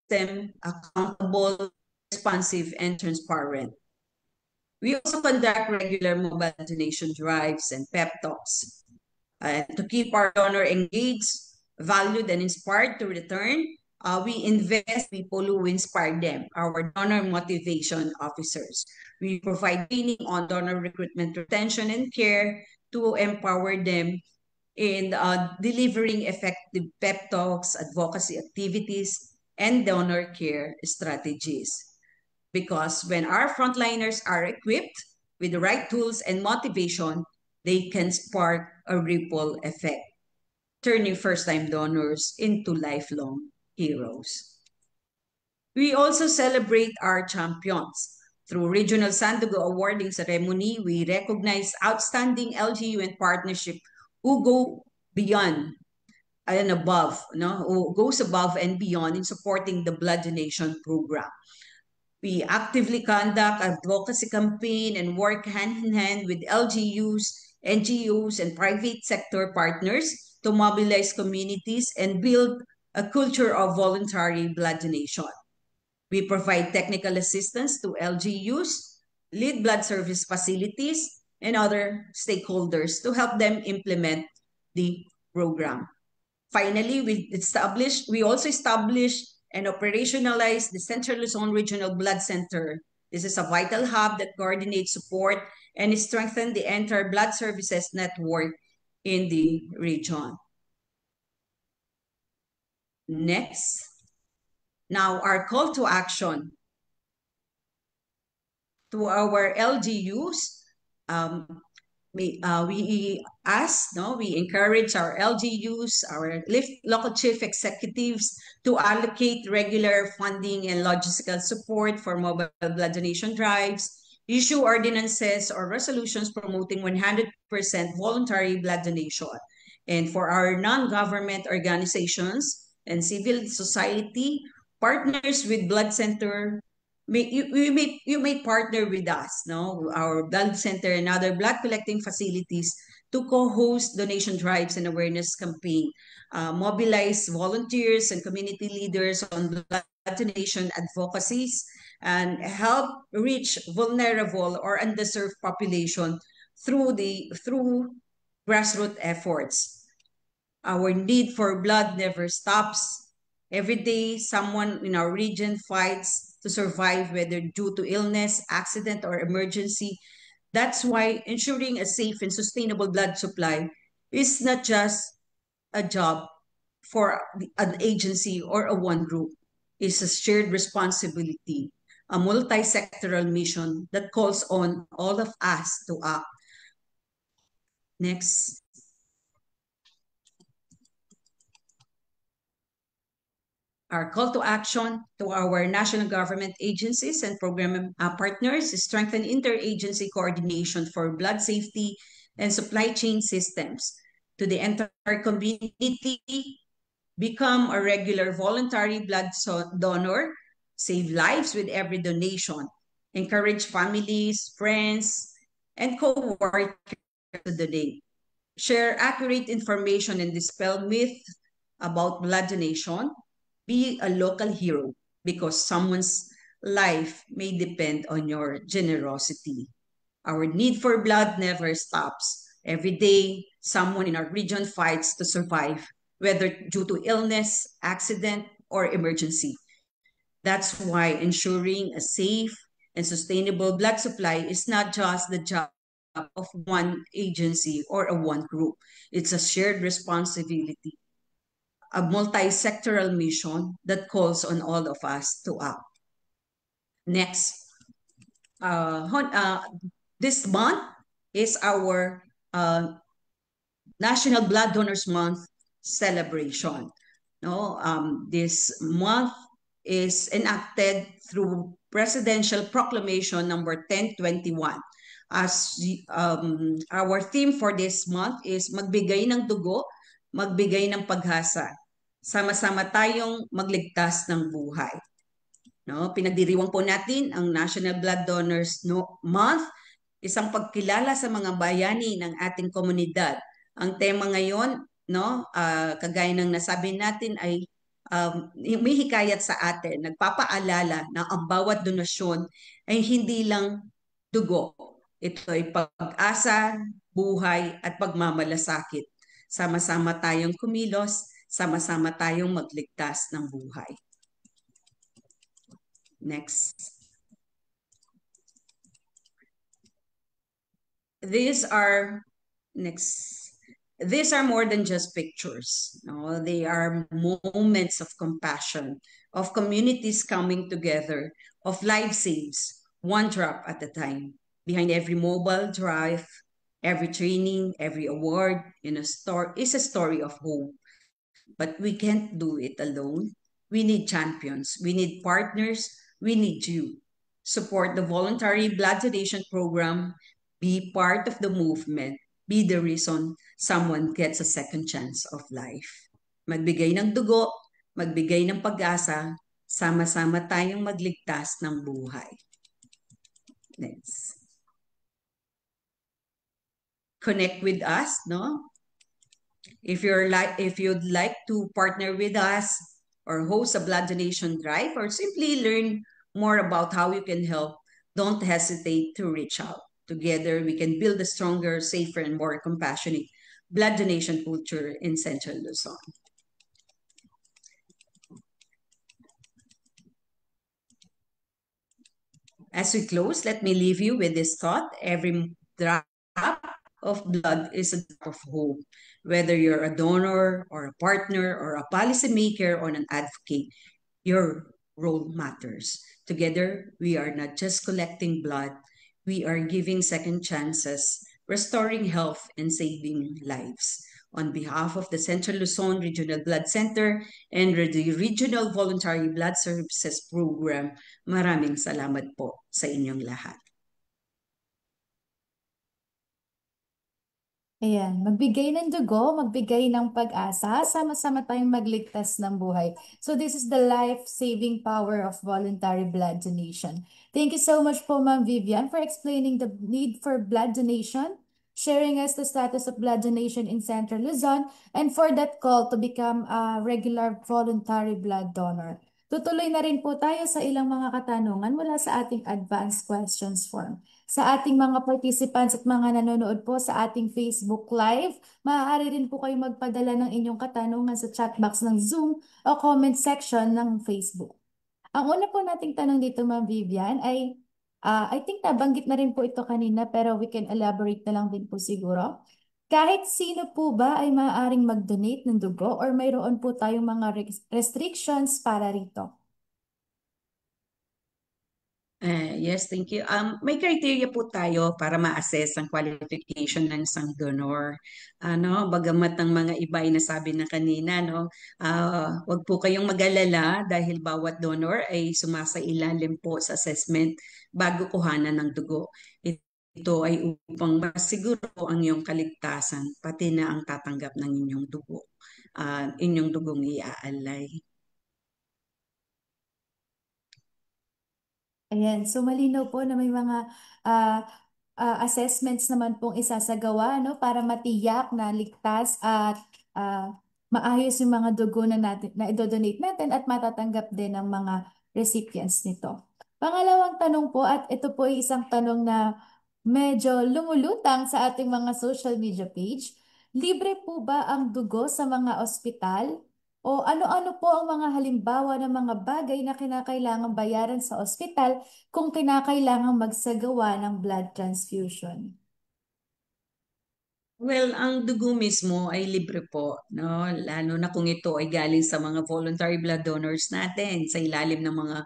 them accountable, responsive, and transparent. We also conduct regular mobile donation drives and pep talks to keep our donor engaged, valued, and inspired to return. We invest in people who inspire them, our donor motivation officers. We provide training on donor recruitment, retention, and care to empower them in delivering effective pep talks, advocacy activities, and donor care strategies. Because when our frontliners are equipped with the right tools and motivation, they can spark a ripple effect, turning first-time donors into lifelong heroes. We also celebrate our champions. Through Regional Sandugo Awarding Ceremony, we recognize outstanding LGU and partnership who go beyond and above, who goes above and beyond in supporting the blood donation program. We actively conduct advocacy campaign and work hand in hand with LGUs, NGOs, and private sector partners to mobilize communities and build a culture of voluntary blood donation. We provide technical assistance to LGUs, lead blood service facilities, and other stakeholders to help them implement the program. Finally, we also established and operationalized the Central Luzon Regional Blood Center. This is a vital hub that coordinates support and strengthens the entire blood services network in the region. Next. Now, our call to action to our LGUs. We encourage our LGUs, our local chief executives to allocate regular funding and logistical support for mobile blood donation drives, issue ordinances or resolutions promoting 100% voluntary blood donation. And for our non-government organizations and civil society, partners with blood center, you may partner with us, our blood center and other blood collecting facilities to co-host donation drives and awareness campaign, mobilize volunteers and community leaders on blood donation advocacies, and help reach vulnerable or underserved population through grassroots efforts. Our need for blood never stops. Every day, someone in our region fights to survive, whether due to illness, accident, or emergency. That's why ensuring a safe and sustainable blood supply is not just a job for an agency or a one group. It's a shared responsibility, a multi-sectoral mission that calls on all of us to act. Next. Our call to action to our national government agencies and program partners is strengthen interagency coordination for blood safety and supply chain systems. To the entire community, become a regular voluntary blood donor, save lives with every donation, encourage families, friends, and co-workers to donate. Share accurate information and dispel myths about blood donation. Be a local hero because someone's life may depend on your generosity. Our need for blood never stops. Every day, someone in our region fights to survive, whether due to illness, accident, or emergency. That's why ensuring a safe and sustainable blood supply is not just the job of one agency or a one group. It's a shared responsibility, a multi-sectoral mission that calls on all of us to act. Next, this month is our National Blood Donors Month celebration. No, this month is enacted through Presidential Proclamation number 1021. As our theme for this month is magbigay ng dugo, magbigay ng paghasa. Sama-sama tayong magligtas ng buhay. No, pinagdiriwang po natin ang National Blood Donors Month, isang pagkilala sa mga bayani ng ating komunidad. Ang tema ngayon, no, kagaya ng nasabi natin ay may hikayat sa atin, nagpapaalala na ang bawat donasyon ay hindi lang dugo. Ito ay pag-asa, buhay at pagmamalasakit. Sama-sama tayong kumilos, sama-sama tayong magligtas ng buhay. Next. These are more than just pictures. No? They are moments of compassion, of communities coming together, of life saves, one drop at a time. Behind every mobile drive, every training, every award is a story of hope. But we can't do it alone. We need champions. We need partners. We need you. Support the voluntary blood donation program. Be part of the movement. Be the reason someone gets a second chance of life. Magbigay ng dugo, magbigay ng pag-asa, sama-sama tayong magligtas ng buhay. Next. Connect with us, no? If you'd like to partner with us or host a blood donation drive or simply learn more about how you can help, don't hesitate to reach out. Together, we can build a stronger, safer, and more compassionate blood donation culture in Central Luzon. As we close, let me leave you with this thought. Every drop of blood is a drop of hope. Whether you're a donor or a partner or a policymaker or an advocate, your role matters. Together, we are not just collecting blood, we are giving second chances, restoring health, and saving lives. On behalf of the Central Luzon Regional Blood Center and the Regional Voluntary Blood Services Program, maraming salamat po sa inyong lahat. Ayan, magbigay ng dugo, magbigay ng pag-asa, sama-sama tayong magligtas ng buhay. So this is the life-saving power of voluntary blood donation. Thank you so much po, Ma'am Vivian, for explaining the need for blood donation, sharing us the status of blood donation in Central Luzon, and for that call to become a regular voluntary blood donor. Tutuloy na rin po tayo sa ilang mga katanungan mula sa ating advanced questions form. Sa ating mga participants at mga nanonood po sa ating Facebook Live, maaari rin po kayo magpadala ng inyong katanungan sa chat box ng Zoom o comment section ng Facebook. Ang una po nating tanong dito, Ma'am Vivian, ay I think nabanggit na rin po ito kanina pero we can elaborate na lang din po siguro. Kahit sino po ba ay maaaring mag-donate ng dugo or mayroon po tayong mga restrictions para rito? Yes, thank you. May criteria po tayo para ma-assess ang qualification ng isang donor. Bagamat ang mga iba ay nasabi na kanina, no, wag po kayong mag-alala dahil bawat donor ay sumasailalim po sa assessment bago kuhanan ng dugo. Ito ay upang masiguro ang iyong kaligtasan, pati na ang tatanggap ng inyong dugo, inyong dugong iaalay. Ayan, so malinaw po na may mga ah, assessments naman pong isasagawa, no, para matiyak na ligtas at maayos yung mga dugo na idodonate natin at matatanggap din ng mga recipients nito. Pangalawang tanong po, at ito po ay isang tanong na medyo lumulutang sa ating mga social media page. Libre po ba ang dugo sa mga ospital? O ano-ano po ang mga halimbawa ng mga bagay na kinakailangang bayaran sa ospital kung kinakailangang magsagawa ng blood transfusion? Well, ang dugo mismo ay libre po, no? Lalo na kung ito ay galing sa mga voluntary blood donors natin sa ilalim ng mga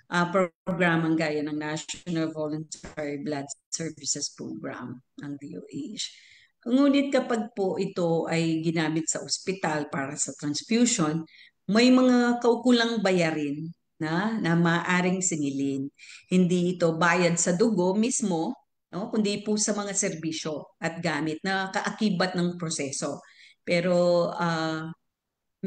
programang gaya ng National Voluntary Blood Services Program ng DOH. Ngunit kapag po ito ay ginamit sa ospital para sa transfusion, may mga kaukulang bayarin na maaaring singilin. Hindi ito bayad sa dugo mismo, no, kundi po sa mga serbisyo at gamit na kaakibat ng proseso. Pero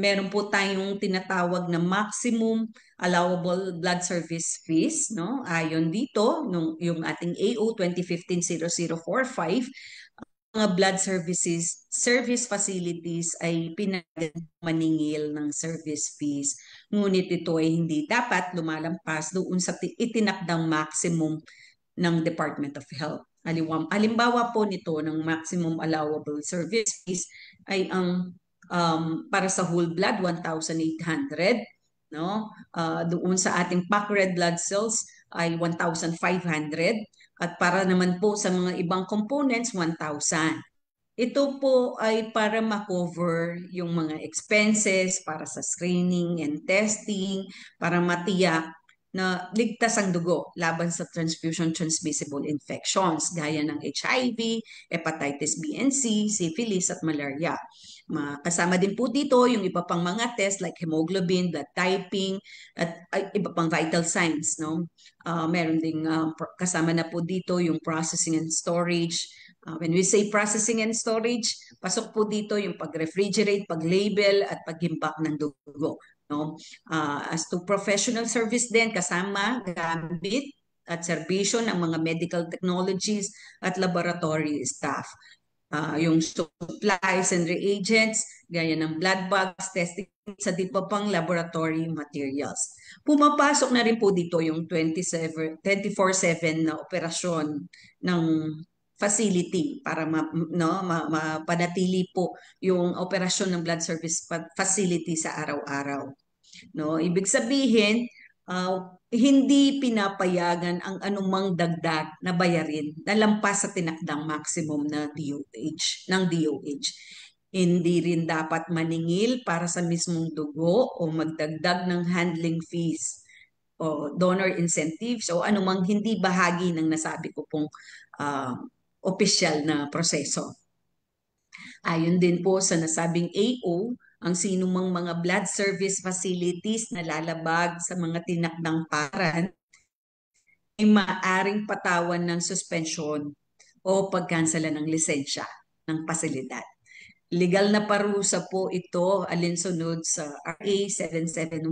meron po tayong tinatawag na maximum allowable blood service fees, no? Ayon dito, yung ating AO 2015-0045, mga blood service facilities ay maningil ng service fees. Ngunit ito ay hindi dapat lumalampas doon sa itinakdang maximum ng Department of Health. Halimbawa po nito ng maximum allowable service fees ay ang para sa whole blood 1,800, no? Doon sa ating packed red blood cells ay 1,500 at para naman po sa mga ibang components 1,000. Ito po ay para ma-cover yung mga expenses para sa screening and testing, para matiyak na ligtas ang dugo laban sa transfusion transmissible infections gaya ng HIV, hepatitis B and C, syphilis at malaria. Kasama din po dito yung iba pang mga test like hemoglobin, blood typing, at iba pang vital signs. No? Meron ding kasama na po dito yung processing and storage. When we say processing and storage, pasok po dito yung pag-refrigerate, pag-label, at pag-imbak ng dugo. No? As to professional service din, kasama gamit at serbisyo ng mga medical technologies at laboratory staff. Yung supplies and reagents, gaya ng blood bags, testing sa di pa pang laboratory materials. Pumapasok na rin po dito yung 24/7 na operasyon ng facility para mapanatili po yung operasyon ng blood service facility sa araw-araw. No? Ibig sabihin, hindi pinapayagan ang anumang dagdag na bayarin na lampas sa tinakdang maximum na ng DOH. Hindi rin dapat maningil para sa mismong dugo o magdagdag ng handling fees o donor incentives o anumang hindi bahagi ng nasabi ko pong opisyal na proseso. Ayon din po sa nasabing AO, ang sinumang mga blood service facilities na lalabag sa mga tinakdang paran ay maaaring patawan ng suspensyon o pagkansela ng lisensya ng pasilidad. Legal na parusa po ito alinsunod sa RA 7719,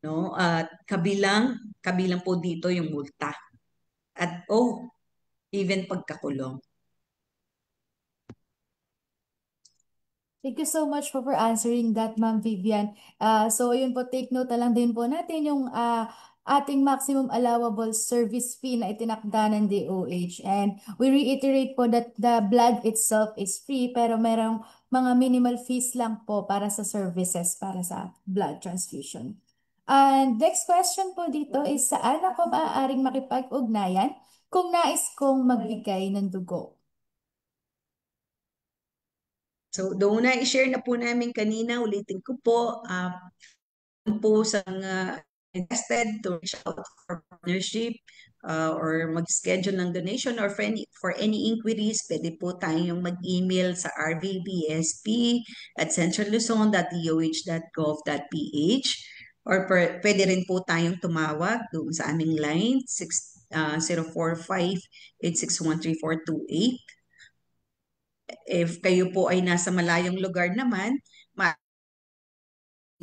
no? At kabilang po dito yung multa at even pagkakulong. Thank you so much for answering that, Ma'am Vivian. So, yun po, take note na lang din po natin yung ating maximum allowable service fee na itinakda ng DOH. And we reiterate po that the blood itself is free, pero merong mga minimal fees lang po para sa services, para sa blood transfusion. And next question po dito is, saan ako maaaring makipag-ugnayan kung nais kong magbigay ng dugo? So, doon na i-share na po namin kanina, ulitin ko po, po sa interested to reach out for partnership or mag-schedule ng donation or for any inquiries, pwede po tayong mag-email sa rvbsp@centralluzon.doh.gov.ph or pwede rin po tayong tumawag doon sa aming line 045-861-3428. If kayo po ay nasa malayong lugar naman,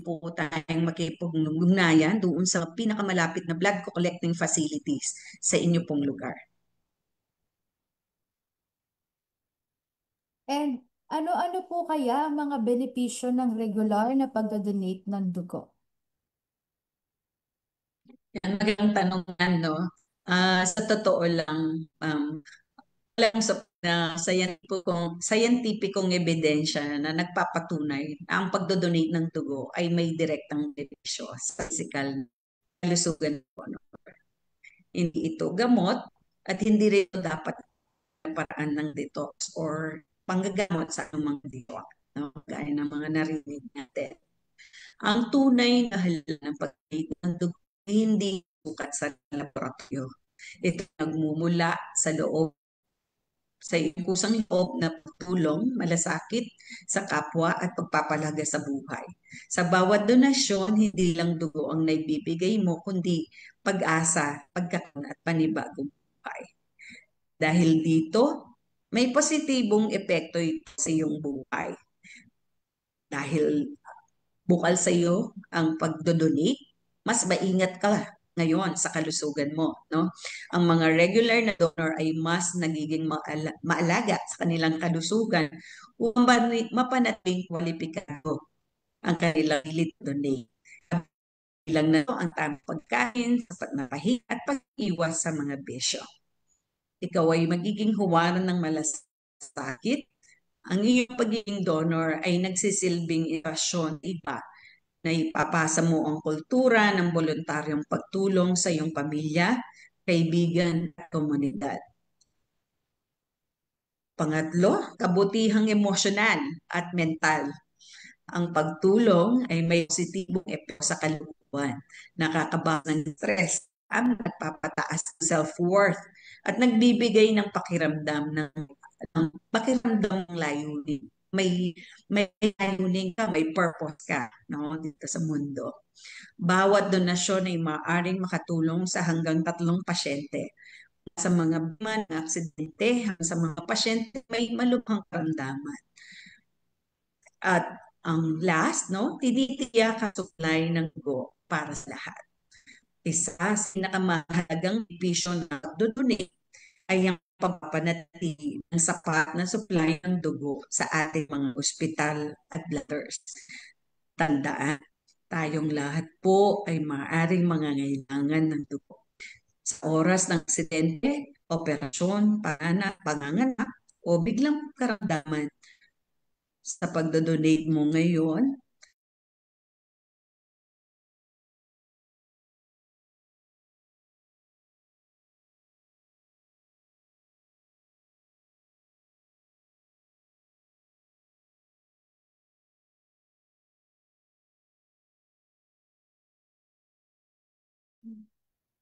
po tayong makipag-ugnayan doon sa pinakamalapit na blood collecting facilities sa inyo pong lugar. And ano-ano po kaya ang mga benepisyo ng regular na pagdodonate ng dugo? Yan, magandang tanong yan, no? Sa totoo lang, lang na scientificong ebidensya na nagpapatunay na ang pagdodonate ng dugo ay may direktang benepisyo sa physical na kalusugan po. No? Hindi ito gamot at hindi rin ito dapat paraan ng detox or panggagamot sa anumang diwa. No? Gaya ng mga narinig natin. Ang tunay na halaga ng pagdodonate ng dugo hindi sukat sa laboratorio. Ito nagmumula sa loob sa kusang loob na pagtulong, malasakit sa kapwa at pagpapalaga sa buhay. Sa bawat donasyon, hindi lang dugo ang naibibigay mo, kundi pag-asa, pagkakaroon at panibagong buhay. Dahil dito, may positibong epekto ito sa iyong buhay. Dahil bukal sa iyo ang pagdodonate, mas maingat ka ngayon sa kalusugan mo, no? Ang mga regular na donor ay mas nagiging maalaga sa kanilang kalusugan upang mapanatiling kwalipikado ang kanilang hilit donate. Bilang na ito ang tamang pagkain, sapat na pahinga at pag-iwas sa mga bisyo. Ikaw ay magiging huwaran ng malasakit. Ang iyong pagiging donor ay nagsisilbing irasyon iba na ipapasa mo ang kultura ng voluntaryong pagtulong sa iyong pamilya, kaibigan at komunidad. Pangatlo, kabutihang emosyonal at mental. Ang pagtulong ay may positibong epekto sa kalukuhan, nakakabawas ng stress, at nagpapataas ng self-worth at nagbibigay ng pakiramdam ng layunin. May layunin ka, may purpose ka, no, dito sa mundo. Bawat donasyon ay maaaring makatulong sa hanggang 3 pasyente. Sa mga biktima ng aksidente hanggang sa mga pasyente may malubhang karamdaman. At ang last, no, tinitiyak ang supply ng dugo para sa lahat. Isa sa pinakamahalagang benepisyo ng pagdodonate ay ang pagpapanatili ng sapat na supply ng dugo sa ating mga ospital at bladders. Tandaan, tayong lahat po ay maaaring mangangailangan ng dugo. Sa oras ng aksidente, operasyon, panganganak, o biglang karamdaman, sa pagdodonate mo ngayon,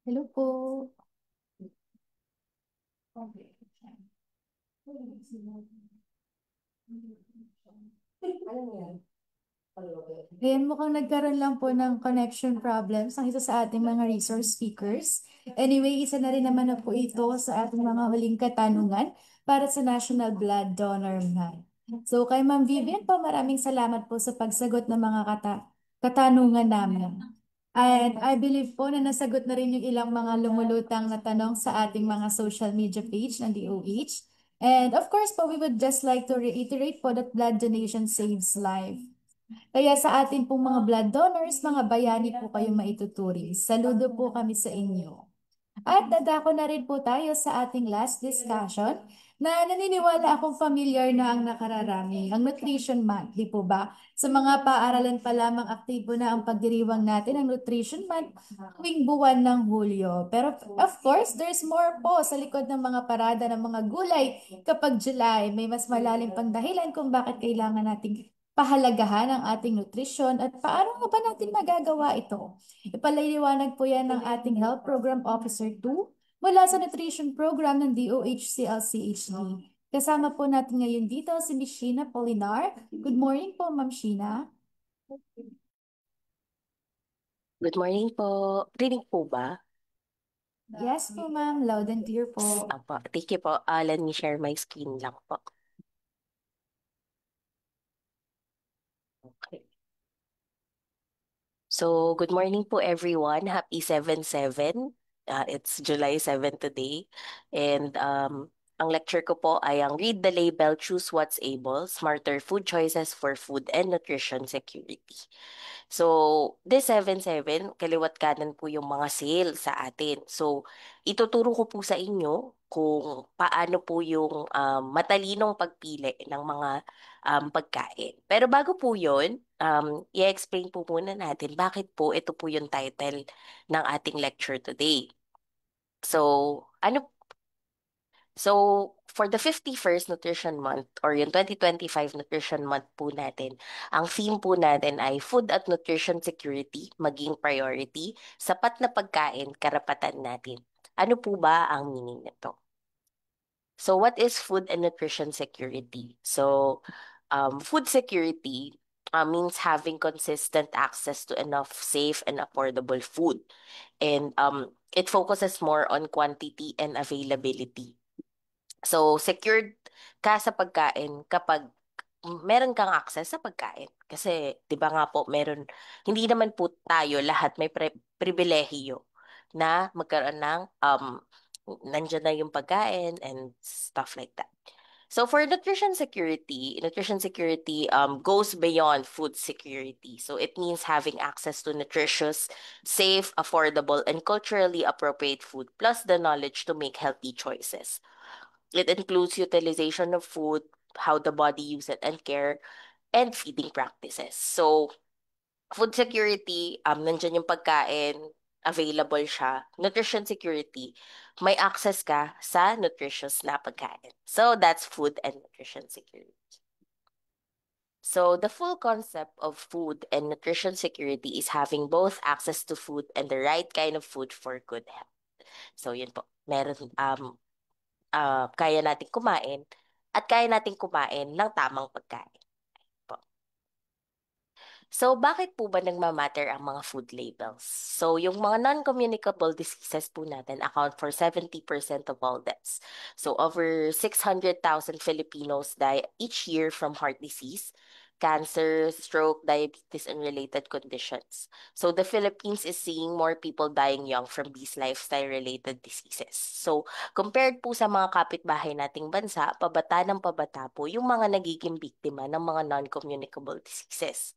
Hello po. Ayan, mukhang nagkaroon lang po ng connection problems ang isa sa ating mga resource speakers. Anyway, isa na rin naman na po ito sa ating mga huling katanungan para sa National Blood Donor Month. So kay Ma'am Vivian po, maraming salamat po sa pagsagot ng mga katanungan namin. And I believe po na nasagot na rin yung ilang mga lumulutang na tanong sa ating mga social media page ng DOH. And of course po, we would just like to reiterate po that blood donation saves life. Kaya sa atin pong mga blood donors, mga bayani po kayong maituturing. Saludo po kami sa inyo. At dadako na rin po tayo sa ating last discussion na naniniwala akong familiar na ang nakararami, ang Nutrition Month, di po ba? Sa mga paaralan pa lamang aktibo na ang pagdiriwang natin ang Nutrition Month tuwing buwan ng Hulyo. Pero of course, there's more po sa likod ng mga parada ng mga gulay kapag July. May mas malalim pang dahilan kung bakit kailangan nating pahalagahan ang ating nutrisyon at paano nga ba natin magagawa ito? Ipaliliwanag po yan ng ating Health Program Officer 2 mula sa Nutrition Program ng DOH-CLCHD. Kasama po natin ngayon dito si Ms. Sheena Polinar. Good morning po, Ma'am Sheena. Good morning po. Rinig po ba? Yes po, ma'am. Loud and clear po. Apo, thank you po. Let me share my screen lang po. Okay. So, good morning po everyone. Happy 7/7. It's July 7 today. And ang lecture ko po ay ang Read the Label, Choose What's Able, Smarter Food Choices for Food and Nutrition Security. So, this 7/7, kaliwat kanan po yung mga sale sa atin. So, ituturo ko po sa inyo kung paano po yung matalinong pagpili ng mga pagkain. Pero bago po yun, i-explain po muna natin bakit po ito po yung title ng ating lecture today. So, So, for the 51st Nutrition Month or yung 2025 Nutrition Month po natin, ang theme po natin ay Food at Nutrition Security, maging priority, sapat na pagkain, karapatan natin. Ano po ba ang meaning nito? So, what is food and nutrition security? So, food security means having consistent access to enough safe and affordable food. And it focuses more on quantity and availability. So, secured ka sa pagkain kapag meron kang access sa pagkain. Kasi, di ba nga po, hindi naman po tayo lahat may pribilehiyo na magkaroon ng, nandyan na yung pagkain and stuff like that. So for nutrition security goes beyond food security. So it means having access to nutritious, safe, affordable, and culturally appropriate food, plus the knowledge to make healthy choices. It includes utilization of food, how the body uses it and care, and feeding practices. So food security, nandyan yung pagkain, available siya. Nutrition security, may access ka sa nutritious na pagkain. So that's food and nutrition security. So the full concept of food and nutrition security is having both access to food and the right kind of food for good health. So yun po, kaya nating kumain at kaya nating kumain ng tamang pagkain. So, bakit po ba nagmamatter ang mga food labels? So, yung mga non-communicable diseases po natin account for 70% of all deaths. So, over 600,000 Filipinos die each year from heart disease, cancer, stroke, diabetes, and related conditions. So, the Philippines is seeing more people dying young from these lifestyle-related diseases. So, compared po sa mga kapitbahay nating bansa, pabata ng pabata po yung mga nagiging biktima ng mga non-communicable diseases.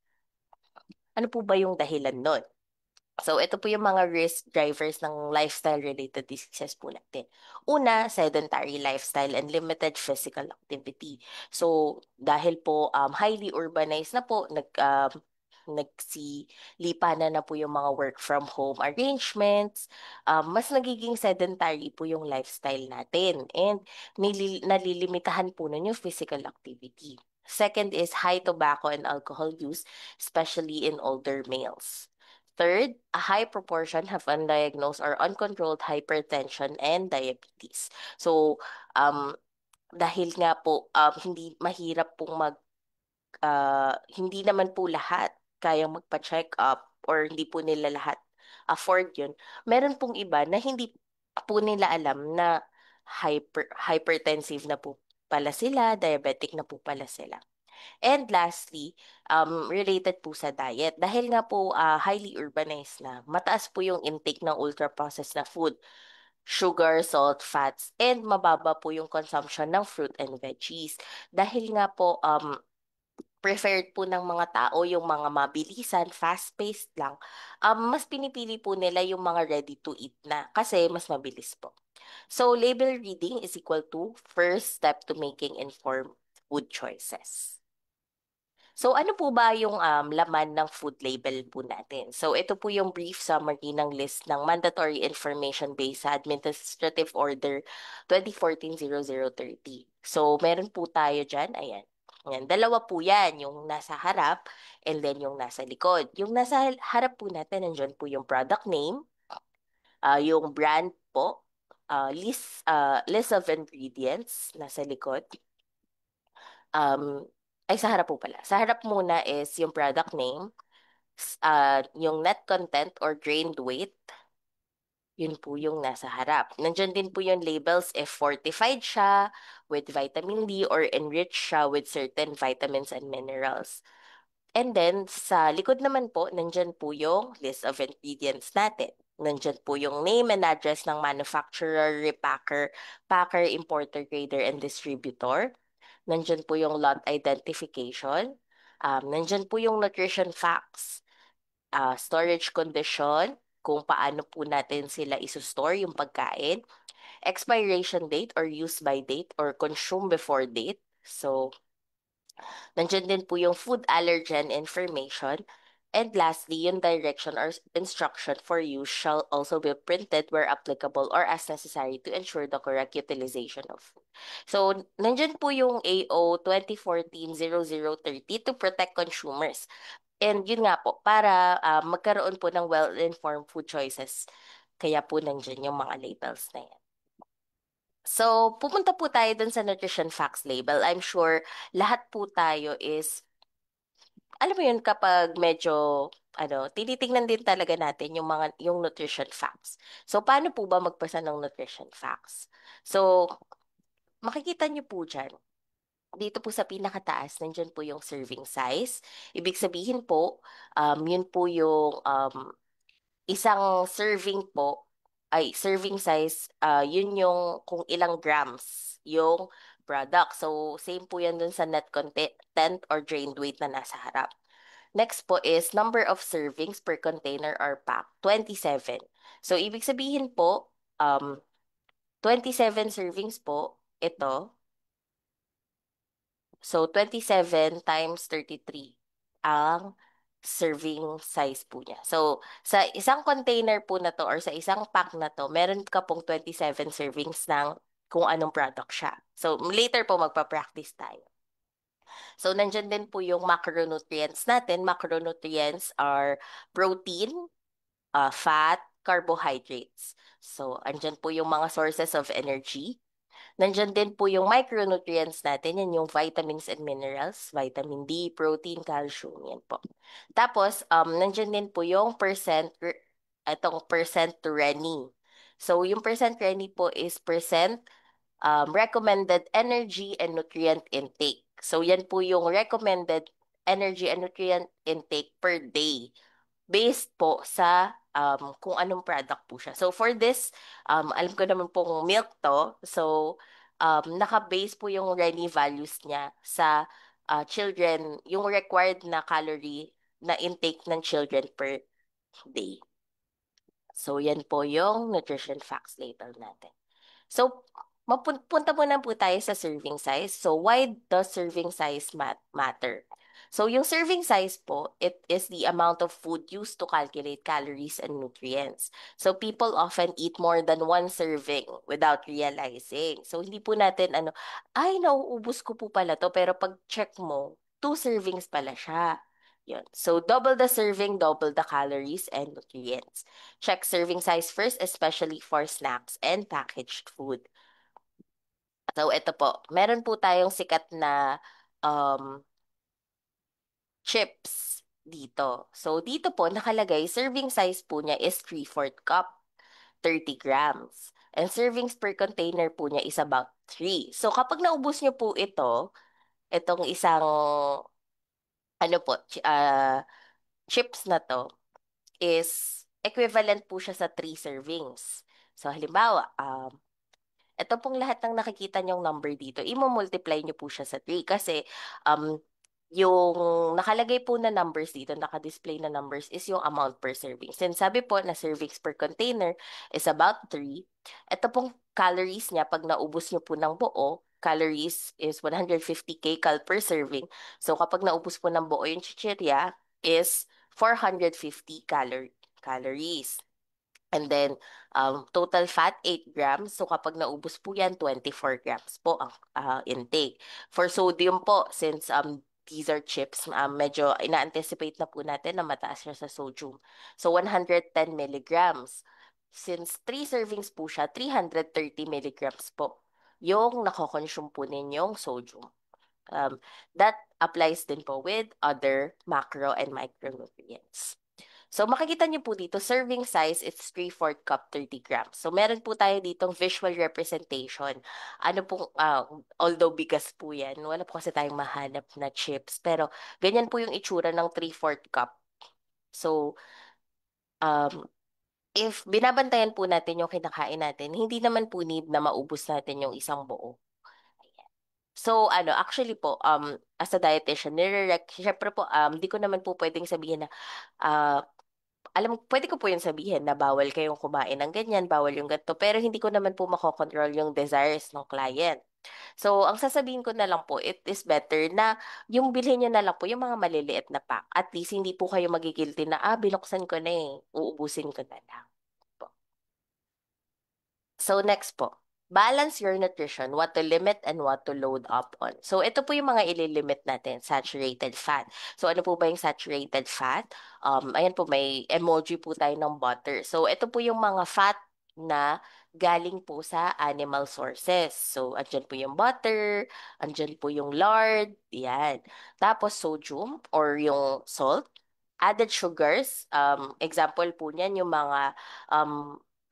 Ano po ba yung dahilan nun? So, ito po yung mga risk drivers ng lifestyle-related diseases po natin. Una, sedentary lifestyle and limited physical activity. So, dahil po highly urbanized na po, nagsilipanan na po yung mga work from home arrangements, mas nagiging sedentary po yung lifestyle natin and nalilimitahan po nun yung physical activity. Second is high tobacco and alcohol use, especially in older males. Third, a high proportion have undiagnosed or uncontrolled hypertension and diabetes. So, dahil nga po hindi mahirap pong hindi naman po lahat kayang magpa-check up or hindi po nila lahat afford yun. Meron pong iba na hindi po nila alam na hypertensive na po pala sila, diabetic na po pala sila. And lastly, related po sa diet. Dahil nga po highly urbanized na, mataas po yung intake ng ultra-processed na food, sugar, salt, fats, and mababa po yung consumption ng fruit and veggies. Dahil nga po preferred po ng mga tao yung mga mabilisan, fast-paced lang, mas pinipili po nila yung mga ready-to-eat na kasi mas mabilis po. So, label reading is equal to first step to making informed food choices. So ano po ba yung laman ng food label po natin? So ito po yung brief summary ng list ng mandatory information based sa Administrative Order 2014-0030. So meron po tayo dyan, ayan. Ayan, dalawa po yan, yung nasa harap and then yung nasa likod. Yung nasa harap po natin, nandyan po yung product name, yung brand po, list of ingredients nasa likod. Sa harap po pala. Sa harap muna is yung product name, yung net content or grained weight, yun po yung nasa harap. Nandiyan din po yung labels if fortified siya with vitamin D or enriched siya with certain vitamins and minerals. And then, sa likod naman po, nandyan po yung list of ingredients natin. Nandyan po yung name and address ng manufacturer, repacker, packer, importer, grader, and distributor. Nandyan po yung lot identification. Nandyan po yung nutrition facts, storage condition, kung paano po natin sila iso-store yung pagkain, expiration date or use by date or consume before date. So, nandyan din po yung food allergen information, And lastly, yung direction or instruction for use shall also be printed where applicable or as necessary to ensure the correct utilization of food. So, nandyan po yung AO 2014-0030 to protect consumers. And yun nga po, para magkaroon po ng well-informed food choices. Kaya po nandyan yung mga labels na yan. So, pupunta po tayo dun sa nutrition facts label. I'm sure lahat po tayo is, alam mo yun, kapag medyo, tinitingnan din talaga natin yung nutrition facts. So, paano po ba magpasa ng nutrition facts? So, makikita niyo po dyan, dito po sa pinakataas, nandyan po yung serving size. Ibig sabihin po, yun po yung isang serving po, ay serving size, yun yung kung ilang grams yung product. So, same po yan dun sa net content or drained weight na nasa harap. Next po is number of servings per container or pack, 27. So, ibig sabihin po, 27 servings po, ito. So, 27 times 33 ang serving size po niya. So, sa isang container po na to or sa isang pack na to, meron ka pong 27 servings ng kung anong product siya. So, later po magpa-practice tayo. So, nandyan din po yung macronutrients natin. Macronutrients are protein, fat, carbohydrates. So, andyan po yung mga sources of energy. Nandyan din po yung micronutrients natin, yan yung vitamins and minerals, vitamin D, protein, calcium, yan po. Tapos, nandyan din po yung itong percent Rennie. So, yung percent Rennie po is percent recommended energy and nutrient intake. So, yan po yung recommended energy and nutrient intake per day based po sa kung anong product po siya. So, for this, alam ko naman pong milk to. So, naka-base po yung Rennie values niya sa children, yung required na calorie na intake ng children per day. So, yan po yung nutrition facts label natin. So, punta muna po tayo sa serving size. So, why does serving size matter? So, yung serving size po, it is the amount of food used to calculate calories and nutrients. So, people often eat more than one serving without realizing. So, hindi po natin, ay, nauubos ko po pala to. Pero pag check mo, 2 servings pala siya. Yun. So, double the serving, double the calories and nutrients. Check serving size first, especially for snacks and packaged food. So, ito po. Meron po tayong sikat na um, chips dito. So, dito po nakalagay, serving size po niya is 3/4 cup, 30 grams. And servings per container po niya is about 3. So, kapag naubos niyo po itong isang, chips na to, is equivalent po siya sa 3 servings. So, halimbawa, ito pong lahat ng nakikita niyong number dito, imo-multiply niyo po siya sa 3 kasi um, yung nakalagay po na numbers dito, naka-display na numbers is yung amount per serving. Since sabi po na servings per container is about 3, ito pong calories niya, pag naubos niyo po ng buo, calories is 150 kcal per serving. So kapag naubos po ng buo yung chichirya is 450 calories. And then, total fat, 8 grams. So, kapag naubos po yan, 24 grams po ang intake. For sodium po, since these are chips, medyo ina-anticipate na po natin na mataas siya sa sodium. So, 110 milligrams. Since 3 servings po siya, 330 milligrams po yung nako-consume po ninyong sodium. That applies din po with other macro and micronutrients. So, makikita niyo po dito, serving size, it's 3/4 cup, 30 grams. So, meron po tayo ditong visual representation. Ano po, although bigas po yan, wala po kasi tayong mahanap na chips. Pero, ganyan po yung itsura ng 3/4 cup. So, if binabantayan po natin yung kinakain natin, hindi naman po need na maubos natin yung isang buo. Ayan. So, actually po, as a dietitian, syempre po, di ko naman po pwedeng sabihin na, pwede ko po yun sabihin na bawal kayong kumain ng ganyan, bawal yung ganito, pero hindi ko naman po makokontrol yung desires ng client. So, ang sasabihin ko na lang po, it is better na yung bilhin nyo na lang po yung mga maliliit na pack. At least, hindi po kayo magigilty na, binuksan ko na eh, uubusin ko na lang. Po. So, next po. Balance your nutrition, what to limit and what to load up on. So, ito po yung mga ililimit natin, saturated fat. So, ano po ba yung saturated fat? Ayan po, may emoji po tayo ng butter. So, ito po yung mga fat na galing po sa animal sources. So, andyan po yung butter, andyan po yung lard, yan. Tapos, sodium or yung salt, added sugars, example po niyan yung mga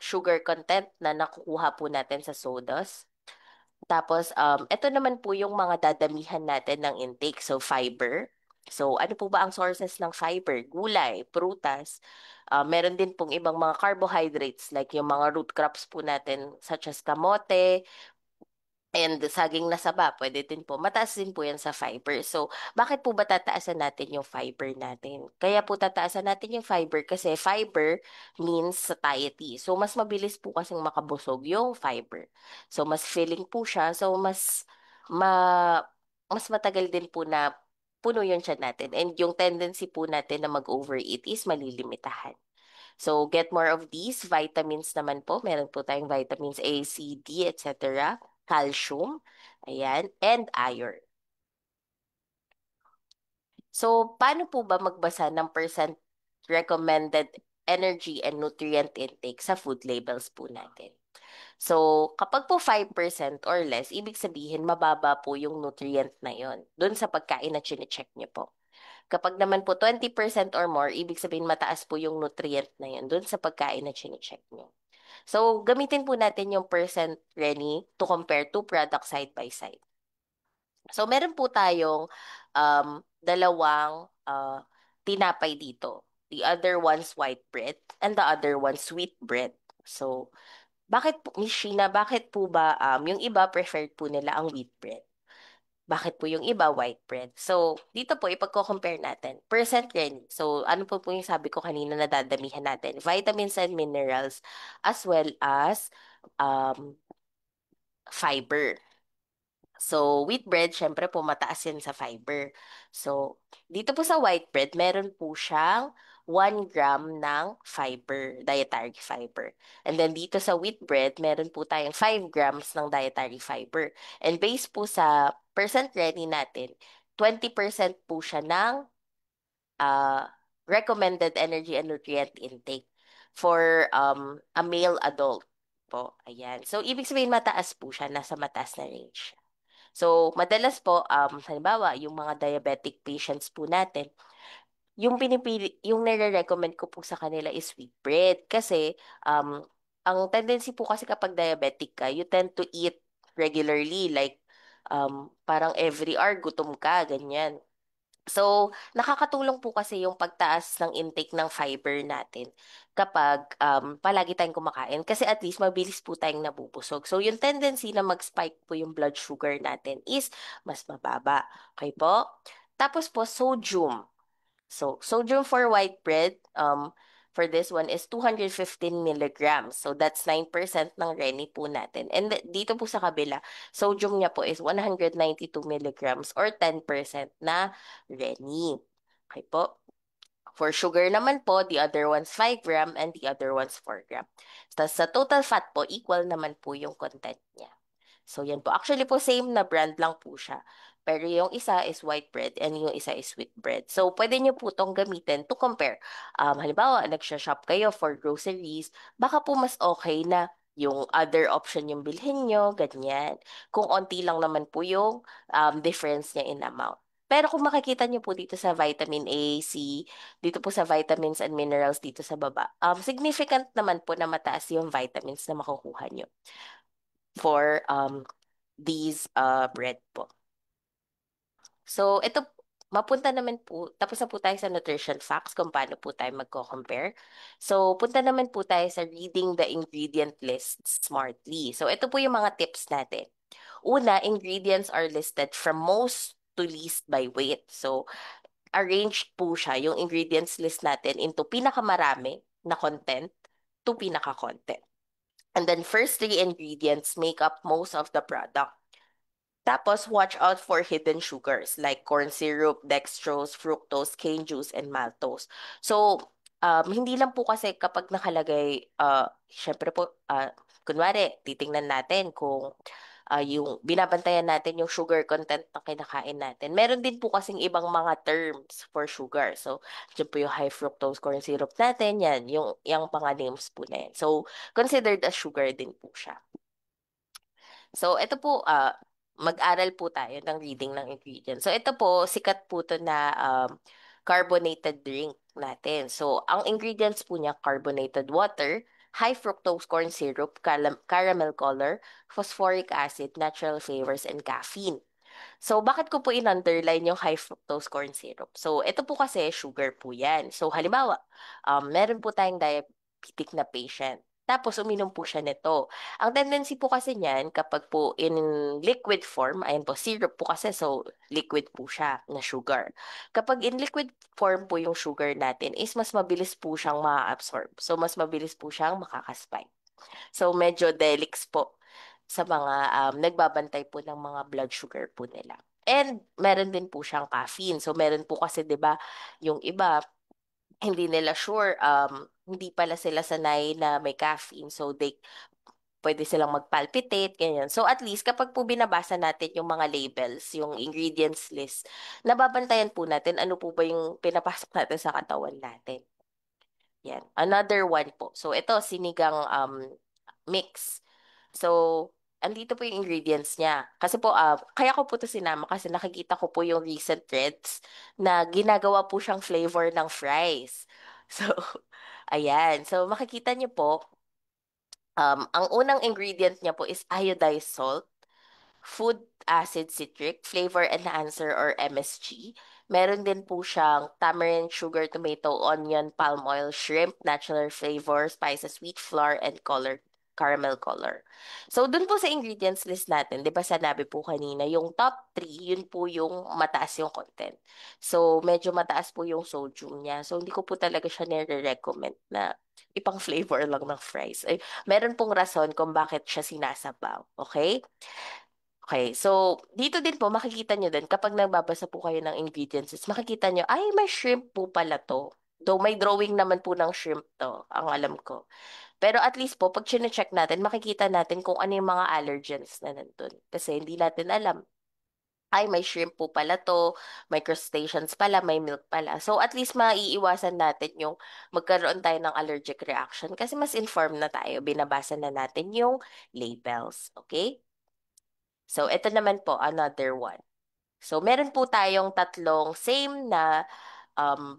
sugar content na nakukuha po natin sa sodas. Tapos, ito naman po yung mga dadamihan natin ng intake. So, fiber. So, ano po ba ang sources ng fiber? Gulay, prutas. Meron din pong ibang mga carbohydrates like yung mga root crops po natin such as kamote, and saging na saba, pwede din po. Mataas din po yan sa fiber. So, bakit po ba tataasan natin yung fiber natin? Kaya po tataasan natin yung fiber kasi fiber means satiety. So, mas mabilis po kasing makabusog yung fiber. So, mas filling po siya. So, ma, mas matagal din po na puno yung tiyan natin. And yung tendency po natin na mag-overeat is malilimitahan. So, get more of these. Vitamins naman po. Meron po tayong vitamins A, C, D, etc. Calcium, ayan, and iron. So, paano po ba magbasa ng percent recommended energy and nutrient intake sa food labels po natin? So, kapag po 5% or less, ibig sabihin mababa po yung nutrient na yon doon sa pagkain na chinecheck niyo po. Kapag naman po 20% or more, ibig sabihin mataas po yung nutrient na yun doon sa pagkain na chinecheck niyo. So, gamitin po natin yung percent, Renny, to compare two products side by side. So, meron po tayong dalawang tinapay dito. The other one's white bread and the other one's sweet bread. So, bakit po, Miss Sheena, bakit po ba yung iba preferred po nila ang wheat bread? Bakit po yung iba white bread? So, dito po ipagko-compare natin. Percent rin. So, ano po yung sabi ko kanina na dadamihan natin? Vitamins and minerals as well as fiber. So, wheat bread, syempre po, mataas yan sa fiber. So, dito po sa white bread, meron po siyang 1 gram ng fiber, dietary fiber. And then dito sa wheat bread, meron po tayong 5 grams ng dietary fiber. And based po sa percent ready natin, 20% po siya ng recommended energy and nutrient intake for a male adult po. Ayan. So, ibig sabihin mataas po siya, nasa mataas na range. So, madalas po, halimbawa, yung mga diabetic patients po natin, yung nire-recommend ko po sa kanila is wheat bread. Kasi, ang tendency po kasi kapag diabetic ka, you tend to eat regularly. Like, parang every hour, gutom ka, ganyan. So, nakakatulong po kasi yung pagtaas ng intake ng fiber natin kapag palagi tayong kumakain kasi at least mabilis po tayong nabubusog. So, yung tendency na mag-spike po yung blood sugar natin is mas mababa. Okay po? Tapos po, sodium. So, sodium for white bread, for this one is 215 milligrams. So, that's 9% ng Reni po natin. And dito po sa kabila, sodium niya po is 192 milligrams or 10% na Reni. Okay po? For sugar naman po, the other one's 5 gram and the other one's 4 gram. Sa total fat po, equal naman po yung content niya. So, yan po. Actually po, same na brand lang po siya. Pero yung isa is white bread and yung isa is sweet bread. So, pwede nyo po itong gamitin to compare. Halimbawa, nagsha-shop kayo for groceries, baka po mas okay na yung other option yung bilhin nyo, ganyan. Kung onti lang naman po yung difference niya in amount. Pero kung makikita nyo po dito sa vitamin A, C, dito po sa vitamins and minerals dito sa baba, significant naman po na mataas yung vitamins na makukuha nyo for these bread po. So, ito, mapunta naman po, tapos na po tayo sa nutrition facts kung paano po tayo magko-compare. So, punta naman po tayo sa reading the ingredient lists smartly. So, ito po yung mga tips natin. Una, ingredients are listed from most to least by weight. So, arranged po siya yung ingredients list natin into pinakamarami na content to pinaka-content. And then first three ingredients make up most of the product. Tapos, watch out for hidden sugars like corn syrup, dextrose, fructose, cane juice, and maltose. So, hindi lang po kasi kapag nakalagay, syempre po, kunwari, titingnan natin kung yung binabantayan natin yung sugar content ng kinakain natin. Meron din po kasing ibang mga terms for sugar. So, dyan po yung high fructose corn syrup natin, yan, yung mga names po na yan. So, considered as sugar din po siya. So, ito po, mag-aral po tayo ng reading ng ingredients. So, ito po, sikat po to na carbonated drink natin. So, ang ingredients po niya, carbonated water, high fructose corn syrup, caramel color, phosphoric acid, natural flavors, and caffeine. So, bakit ko po in-underline yung high fructose corn syrup? So, ito po kasi sugar po yan. So, halimbawa, meron po tayong diabetic na patient. Tapos, uminom po siya nito. Ang tendency po kasi niyan, kapag po in liquid form, ayan po, syrup po kasi, so liquid po siya na sugar. Kapag in liquid form po yung sugar natin, is mas mabilis po siyang ma-absorb. So, mas mabilis po siyang makakaspike. So, medyo delix po sa mga nagbabantay po ng mga blood sugar po nila. And meron din po siyang caffeine. So, meron po kasi, di ba, yung iba, hindi nila sure, hindi pala sila sanay na may caffeine. So, pwede silang magpalpitate, ganyan. So, at least, kapag po binabasa natin yung mga labels, yung ingredients list, nababantayan po natin ano po ba yung pinapasok natin sa katawan natin. Yan. Another one po. So, ito, sinigang mix. So, andito po yung ingredients niya. Kasi po, kaya ko po ito sinama kasi nakikita ko po yung recent threads na ginagawa po siyang flavor ng fries. So, ayan. So, makikita niyo po, ang unang ingredient niya po is iodized salt, food acid citric, flavor enhancer or MSG. Meron din po siyang tamarind, sugar, tomato, onion, palm oil, shrimp, natural flavor, spices, wheat flour, and color, caramel color. So, dun po sa ingredients list natin, di ba sanabi po kanina, yung top 3, yun po yung mataas yung content. So, medyo mataas po yung sodium niya. So, hindi ko po talaga siya nire-recommend na ipang flavor lang ng fries. Ay, meron pong rason kung bakit siya sinasabaw. Okay? Okay, so dito din po makikita nyo din kapag nagbabasa po kayo ng ingredients, makikita nyo, ay may shrimp po pala to. Though may drawing naman po ng shrimp to, ang alam ko. Pero at least po, pag check natin, makikita natin kung ano yung mga allergens na nandun. Kasi hindi natin alam. Ay, may shrimp po pala to, may crustaceans pala, may milk pala. So at least maiiwasan natin yung magkaroon tayo ng allergic reaction kasi mas informed na tayo, binabasa na natin yung labels. Okay? So, ito naman po, another one. So, meron po tayong tatlong same na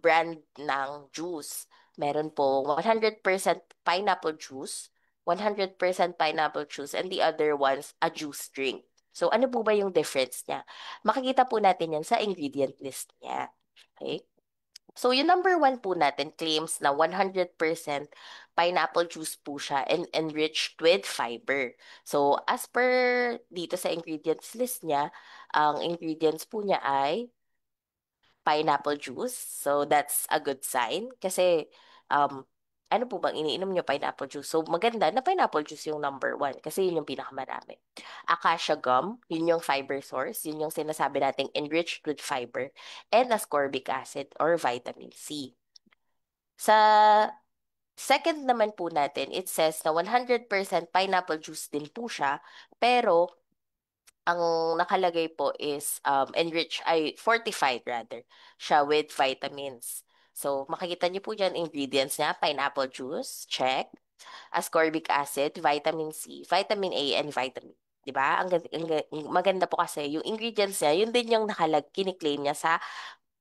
brand ng juice. Meron po 100% pineapple juice, 100% pineapple juice, and the other one's a juice drink. So, ano po ba yung difference niya? Makikita po natin yan sa ingredient list niya. Okay? So, yung number 1 po natin claims na 100% pineapple juice po siya and enriched with fiber. So, as per dito sa ingredients list niya, ang ingredients po niya ay pineapple juice. So, that's a good sign. Kasi, ano po bang iniinom niyo pineapple juice? So, maganda na pineapple juice yung number 1 kasi yun yung pinakamarami. Acacia gum, yun yung fiber source. Yun yung sinasabi nating enriched with fiber. And ascorbic acid or vitamin C. Sa second naman po natin, it says na 100% pineapple juice din po siya, pero ang nakalagay po is enriched, ay fortified rather, siya with vitamins. So, makikita niyo po dyan ingredients niya, pineapple juice, check. Ascorbic acid, vitamin C, vitamin A, and vitamin. 'Di ba? Maganda po kasi yung ingredients niya, yun din yung kiniklaim niya sa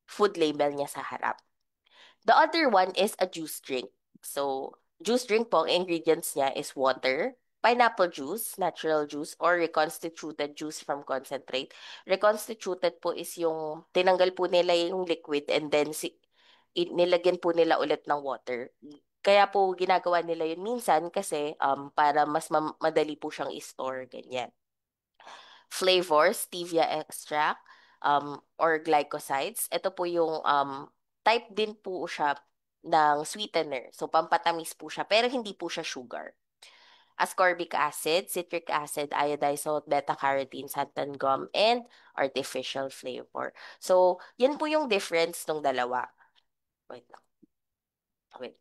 food label niya sa harap. The other one is a juice drink. So, juice drink po, ang ingredients niya is water, pineapple juice, natural juice, or reconstituted juice from concentrate. Reconstituted po is yung tinanggal po nila yung liquid and then nilagyan po nila ulit ng water. Kaya po ginagawa nila yun minsan kasi para mas madali po siyang i-store, ganyan. Flavor, stevia extract, or glycosides. Ito po yung type din po siya ng sweetener. So, pampatamis po siya, pero hindi po siya sugar. ascorbic acid, citric acid, iodized salt, beta-carotene, xanthan gum, and artificial flavor. So, yan po yung difference ng dalawa. Wait lang. Wait.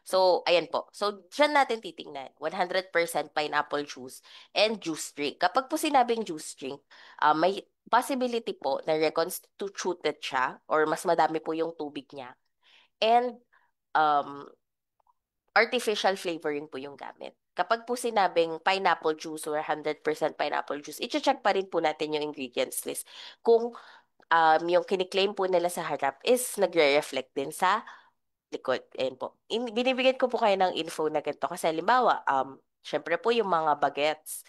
So, ayan po. So, dyan natin titingnan. 100% pineapple juice and juice drink. Kapag po sinabing juice drink, may possibility po na reconstituted siya or mas madami po yung tubig niya. And um, artificial flavoring po yung gamit. Kapag po sinabing pineapple juice or 100% pineapple juice, i-check pa rin po natin yung ingredients list. Kung yung kiniklaim po nila sa harap is nagre-reflect din sa likod. Ayan po. Binibigyan ko po kayo ng info na ganito kasi halimbawa, syempre po yung mga bagets,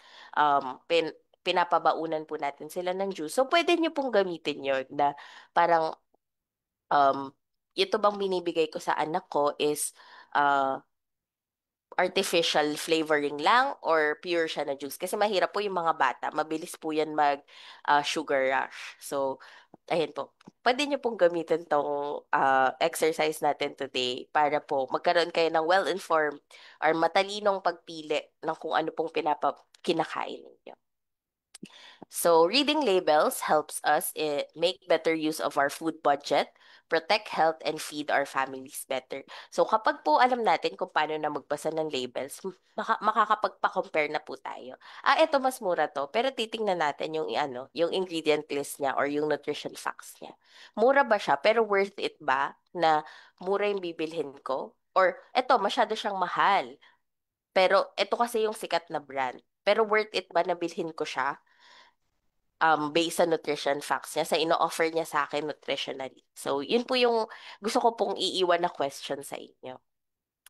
pinapabaunan po natin sila ng juice. So, pwede nyo pong gamitin yun na parang, ito bang binibigay ko sa anak ko is, artificial flavoring lang or pure siya na juice. Kasi mahirap po yung mga bata. Mabilis po yan sugar rush. So, ayan po. Pwede niyo pong gamitin tong exercise natin today para po magkaroon kayo ng well-informed or matalinong pagpili ng kung ano pong kinakain ninyo. So, reading labels helps us make better use of our food budget, protect health, and feed our families better. So, kapag po alam natin kung paano na magbasa ng labels, makakapagpa-compare na po tayo. Ito mas mura to, pero titingnan natin yung ingredient list niya or yung nutrition facts niya. Mura ba siya, pero worth it ba na mura yung bibilhin ko? Or masyado siyang mahal. Pero ito kasi yung sikat na brand. Pero worth it ba na bilhin ko siya? Based sa nutrition facts niya, sa ino-offer niya sa akin nutritionally. So, yun po yung gusto ko pong iiwan na question sa inyo.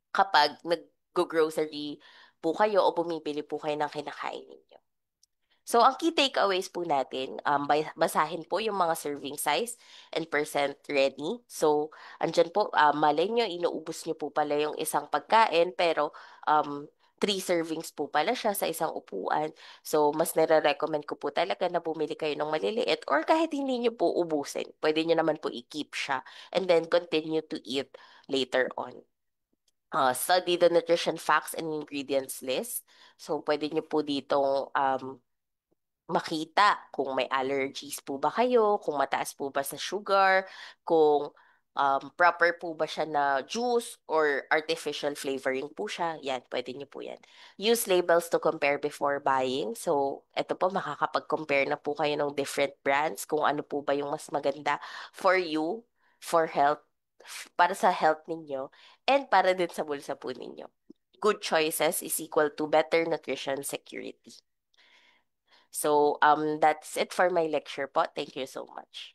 Kapag nag-grocery po kayo o bumibili po kayo ng kinakain ninyo. So, ang key takeaways po natin, basahin po yung mga serving size and percent ready. So, andyan po, malay nyo, inuubos nyo po pala yung isang pagkain, pero 3 servings po pala siya sa isang upuan. So, mas nire-recommend ko po talaga na bumili kayo ng maliliit or kahit hindi nyo po ubusin, pwede nyo naman po i-keep siya and then continue to eat later on. Study the nutrition facts and ingredients list. So, pwede nyo po ditong makita kung may allergies po ba kayo, kung mataas po ba sa sugar, kung proper po ba siya na juice or artificial flavoring po siya. Yan, pwede niyo po yan. Use labels to compare before buying. So, ito po, makakapag-compare na po kayo ng different brands kung ano po ba yung mas maganda for you, for health, para sa health ninyo, and para din sa bulsa po ninyo. Good choices is equal to better nutrition security. So, that's it for my lecture po. Thank you so much.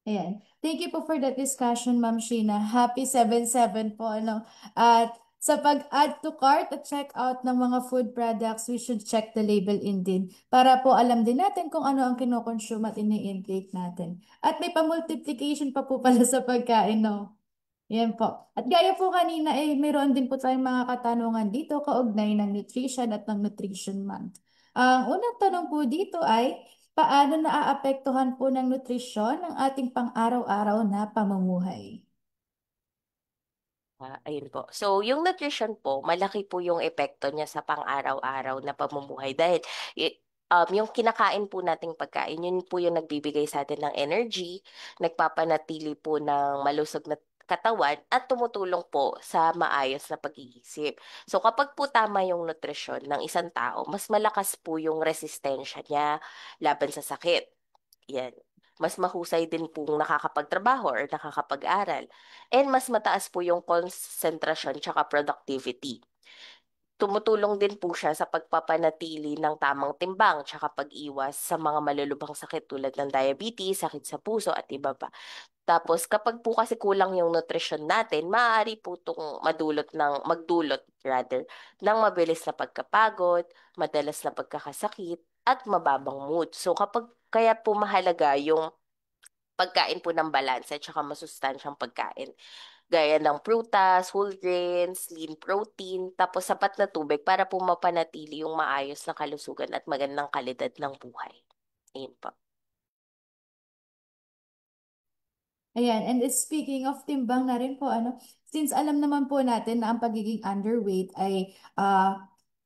Ayan. Thank you po for that discussion, Ma'am Sheena. Happy 7/7 po, ano. At sa pag-add to cart at check out ng mga food products, we should check the label in din para po alam din natin kung ano ang kinokonsume at ini-intake natin. At may pa-multiplication pa po pala sa pagkain, no? Yan po. At gaya po kanina, mayroon din po tayong mga katanungan dito kaugnay ng nutrition at ng nutrition month. Ang unang tanong po dito ay, paano naaapektuhan po ng nutrisyon ng ating pang-araw-araw na pamumuhay? Ayun po. So, yung nutrition po, malaki po yung epekto niya sa pang-araw-araw na pamumuhay dahil yung kinakain po nating pagkain, yun po yung nagbibigay sa atin ng energy, nagpapanatili po ng malusog na katawan at tumutulong po sa maayos na pag-iisip. So, kapag po tama yung nutrisyon ng isang tao, mas malakas po yung resistensya niya laban sa sakit. Yan. Mas mahusay din pong nakakapagtrabaho or nakakapag-aral. And mas mataas po yung konsentrasyon tsaka productivity. Tumutulong din po siya sa pagpapanatili ng tamang timbang tsaka pag-iwas sa mga malulubhang sakit tulad ng diabetes, sakit sa puso at iba pa. Tapos kapag po kasi kulang yung nutrition natin, maaari po itong magdulot rather, ng mabilis na pagkapagod, madalas na pagkakasakit, at mababang mood. So kapag kaya po mahalaga yung pagkain po ng balanse at saka masustansyang pagkain. Gaya ng prutas, whole grains, lean protein, tapos sapat na tubig para po mapanatili yung maayos na kalusugan at magandang kalidad ng buhay. Ayun po. Ayan, and speaking of timbang na rin po, ano, Since alam naman po natin na ang pagiging underweight ay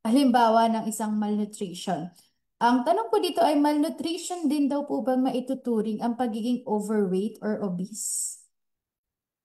halimbawa ng isang malnutrition. Ang tanong po dito ay malnutrition din daw po bang maituturing ang pagiging overweight or obese?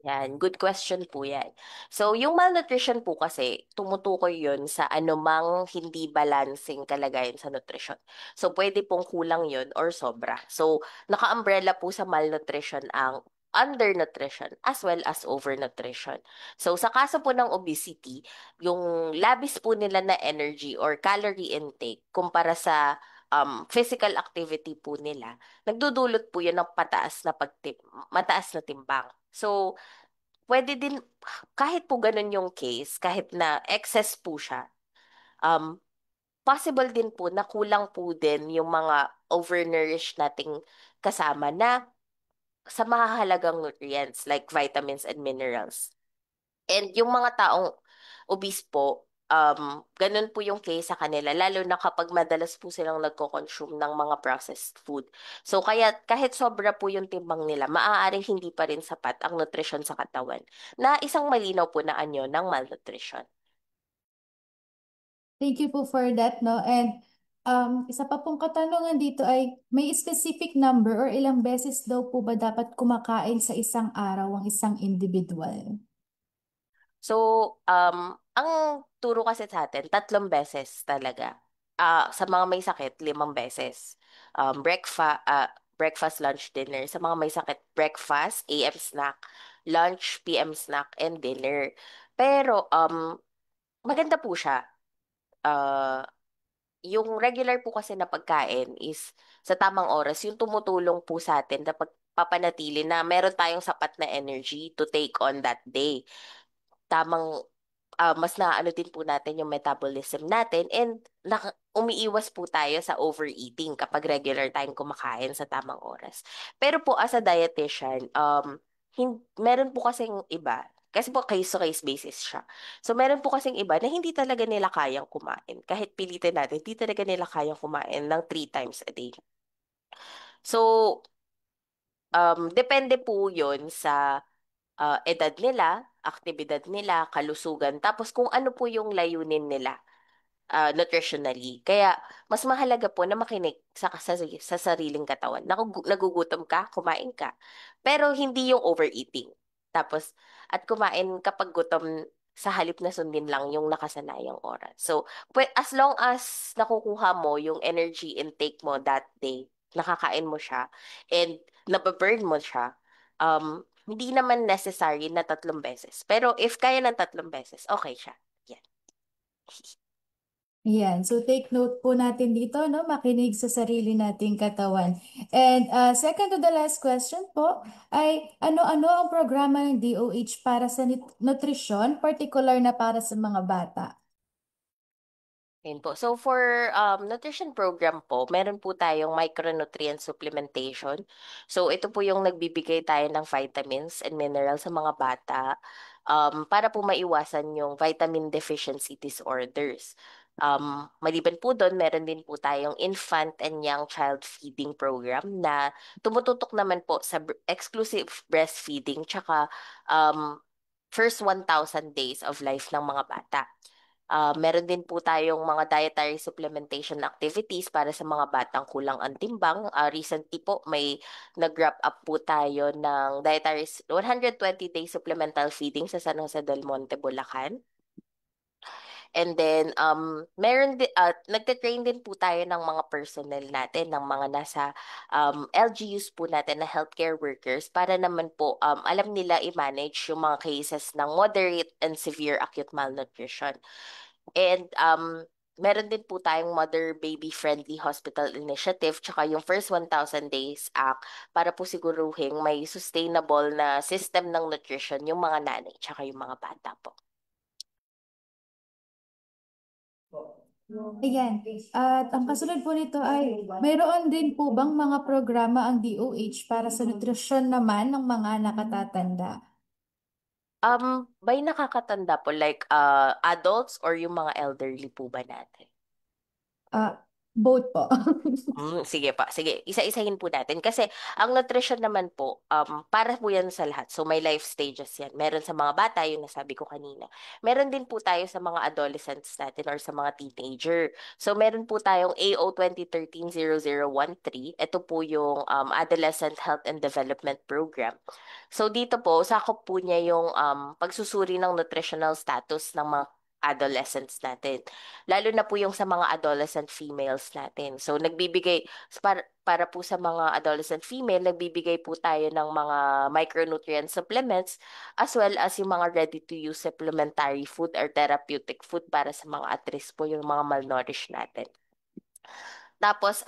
Yan, good question po yan. So, yung malnutrition po kasi, tumutukoy yun sa anumang hindi balancing kalagayan sa nutrisyon. So, pwede pong kulang yun or sobra. So, naka-umbrella po sa malnutrition ang undernutrition as well as overnutrition. So, sa kaso po ng obesity, yung labis po nila na energy or calorie intake kumpara sa physical activity po nila, nagdudulot po yun ng mataas na timbang. So, pwede din, kahit po ganun yung case, kahit na excess po siya, um, possible din po na kulang po din yung mga overnourished nating kasama na sa mahahalagang nutrients like vitamins and minerals. And yung mga taong obese po, ganun po yung case sa kanila, lalo na kapag madalas po silang nagko-consume ng mga processed food. So kaya kahit sobra po yung timbang nila, maaaring hindi pa rin sapat ang nutrisyon sa katawan, na isang malinaw po na anyo ng malnutrition. Thank you po for that, no? And isa pa pong katanungan dito ay may specific number or ilang beses daw po ba dapat kumakain sa isang araw ang isang individual? So, ang turo kasi sa atin, 3 beses talaga. Sa mga may sakit, 5 beses. Breakfast, lunch, dinner. Sa mga may sakit, breakfast, AM snack, lunch, PM snack, and dinner. Pero, maganda po siya. Ah, yung regular po kasi na pagkain is sa tamang oras, yung tumutulong po sa atin na pagpapanatili na meron tayong sapat na energy to take on that day. Tamang mas naano din po natin yung metabolism natin, and umiiwas po tayo sa overeating kapag regular tayong kumakain sa tamang oras. Pero po as a dietitian, meron po kasing iba, kasi po case-to-case basis siya. So meron po kasing iba na hindi talaga nila kayang kumain. Kahit pilitin natin, hindi talaga nila kayang kumain ng 3 times a day. So, depende po yun sa edad nila, aktibidad nila, kalusugan, tapos kung ano po yung layunin nila nutritionally. Kaya mas mahalaga po na makinig sa sariling katawan. Nagugutom ka, kumain ka. Pero hindi yung overeating. Tapos, at kumain kapag gutom sa halip na sundin lang yung nakasanayang oras. So, as long as nakukuha mo yung energy intake mo that day, nakakain mo siya, and nababurn mo siya, hindi naman necessary na 3 beses. Pero if kaya ng 3 beses, okay siya. Yan. Yan. So take note po natin dito, no? Makinig sa sarili nating katawan. And second to the last question po ay ano-ano ang programa ng DOH para sa nutrisyon, particular na para sa mga bata? Yun po. So for nutrition program po, meron po tayong micronutrient supplementation. So ito po yung nagbibigay tayo ng vitamins and minerals sa mga bata para po maiwasan yung vitamin deficiency disorders. Maliban po doon, meron din po tayong infant and young child feeding program na tumututok naman po sa exclusive breastfeeding tsaka first 1,000 days of life ng mga bata. Meron din po tayong mga dietary supplementation activities para sa mga batang kulang ang timbang. Recently po, may nag-wrap up po tayo ng 120-day supplemental feeding sa San Jose del Monte, Bulacan. And then, nagte-train din po tayo ng mga personnel natin, ng mga nasa LGUs po natin na healthcare workers para naman po alam nila i-manage yung mga cases ng moderate and severe acute malnutrition. And meron din po tayong Mother-Baby Friendly Hospital Initiative tsaka yung First 1,000 Days Act para po siguruhin may sustainable na system ng nutrition yung mga nanay tsaka yung mga bata po. Ayan. At ang kasunod po nito ay, mayroon din po bang mga programa ang DOH para sa nutrisyon naman ng mga nakatatanda? By nakakatanda po, like adults or yung mga elderly po ba natin? Ah, Both po. Sige pa. Sige, isa-isahin po natin. Kasi ang nutrition naman po, para po yan sa lahat. So may life stages yan. Meron sa mga bata, yung nasabi ko kanina. Meron din po tayo sa mga adolescents natin or sa mga teenager. So meron po tayong AO 2013-0013. Ito po yung Adolescent Health and Development Program. So dito po, sakop po niya yung pagsusuri ng nutritional status ng mga adolescents natin. Lalo na po yung sa mga adolescent females natin. So nagbibigay para po sa mga adolescent female, nagbibigay po tayo ng mga micronutrient supplements as well as yung mga ready-to-use supplementary food or therapeutic food para sa mga at-risk po yung mga malnourished natin. Tapos,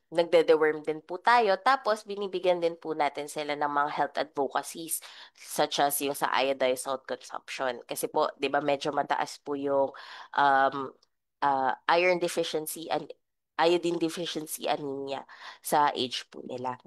nagde-deworm din po tayo. Tapos, binibigyan din po natin sila ng mga health advocacies such as yung sa iodized salt consumption. Kasi po, di ba, medyo mataas po yung um, iron deficiency and iodine deficiency anemia sa age po nila.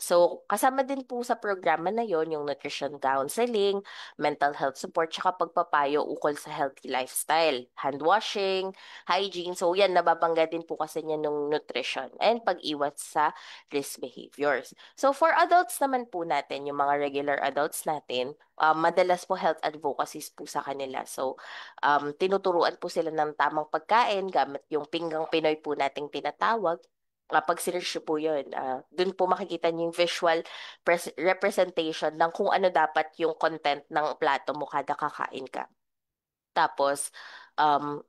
So, kasama din po sa programa na yon yung nutrition counseling, mental health support, tsaka pagpapayo ukol sa healthy lifestyle, hand washing, hygiene. So, yan, nababangga din po kasi niya ng nutrition and pag-iwas sa risk behaviors. So, for adults naman po natin, yung mga regular adults natin, madalas po health advocacies po sa kanila. So, tinuturuan po sila ng tamang pagkain gamit yung pinggang Pinoy po nating tinatawag. Pag sinearch po yun, dun po makikita niyo yung visual representation ng kung ano dapat yung content ng plato mo kada kakain ka. Tapos, um,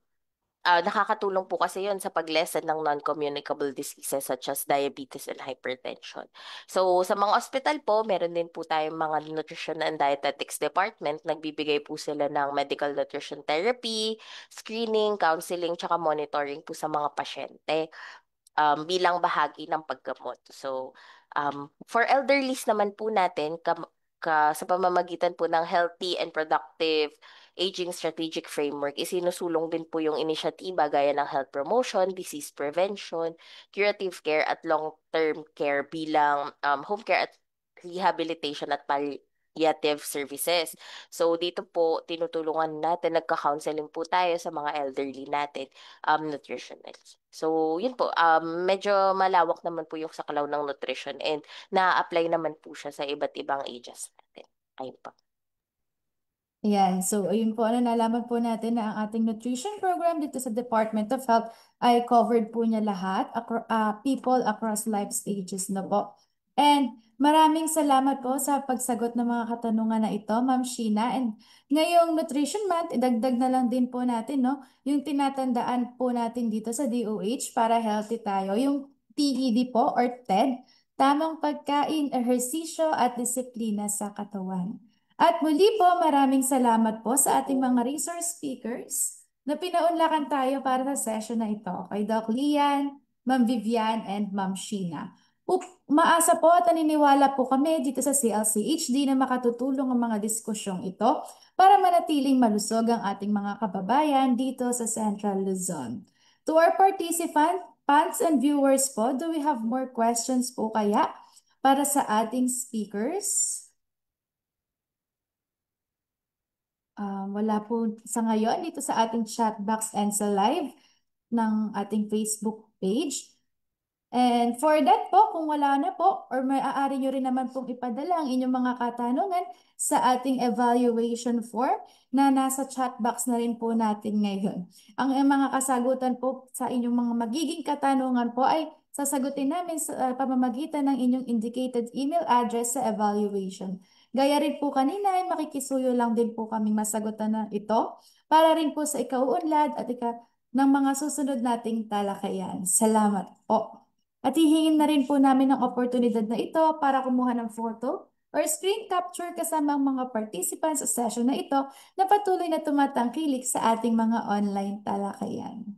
nakakatulong po kasi yun sa pag-lessen ng non-communicable diseases such as diabetes and hypertension. So, sa mga ospital po, meron din po tayong mga nutrition and dietetics department. Nagbibigay po sila ng medical nutrition therapy, screening, counseling, tsaka monitoring po sa mga pasyente bilang bahagi ng paggamot. So, for elderlies naman po natin, sa pamamagitan po ng healthy and productive aging strategic framework, isinusulong din po yung inisyatiba gaya ng health promotion, disease prevention, curative care at long-term care bilang home care at rehabilitation at palliative services. So dito po tinutulungan natin, nagka-counseling po tayo sa mga elderly natin, nutritionals. So yun po, medyo malawak naman po yung saklaw ng nutrition and na-apply naman po siya sa iba't ibang ages natin. Ayun po. Ayan, so ayun po, nalaman po natin na ang ating nutrition program dito sa Department of Health ay covered po niya lahat, people across life stages na po. And maraming salamat po sa pagsagot ng mga katanungan na ito, Ma'am Sheena. And ngayong Nutrition Month, idagdag na lang din po natin, no, yung tinatandaan po natin dito sa DOH para healthy tayo, yung TED po or TED, tamang pagkain, ehersisyo at disiplina sa katawan. At muli po, maraming salamat po sa ating mga resource speakers na pinaunlakan tayo para sa session na ito. Kay Doc Lian, Ma'am Vivian, and Ma'am Sheena. Maasa po at naniniwala po kami dito sa CLCHD na makatutulong ang mga diskusyong ito para manatiling malusog ang ating mga kababayan dito sa Central Luzon. To our participants, fans and viewers po, do we have more questions po kaya para sa ating speakers? Wala po sa ngayon dito sa ating chat box and sa live ng ating Facebook page. And for that po, kung wala na po, or maaari nyo rin naman pong ipadala ang inyong mga katanungan sa ating evaluation form na nasa chat box na rin po natin ngayon. Ang mga kasagutan po sa inyong mga magiging katanungan po ay sasagutin namin sa pamamagitan ng inyong indicated email address sa evaluation. Gaya rin po kanina ay makikisuyo lang din po kaming masagutan na ito para rin po sa ikauunlad at ng mga susunod nating talakayan. Salamat po. At hihingin na rin po namin ang oportunidad na ito para kumuha ng photo or screen capture kasama ang mga participants sa session na ito na patuloy na tumatangkilik sa ating mga online talakayan.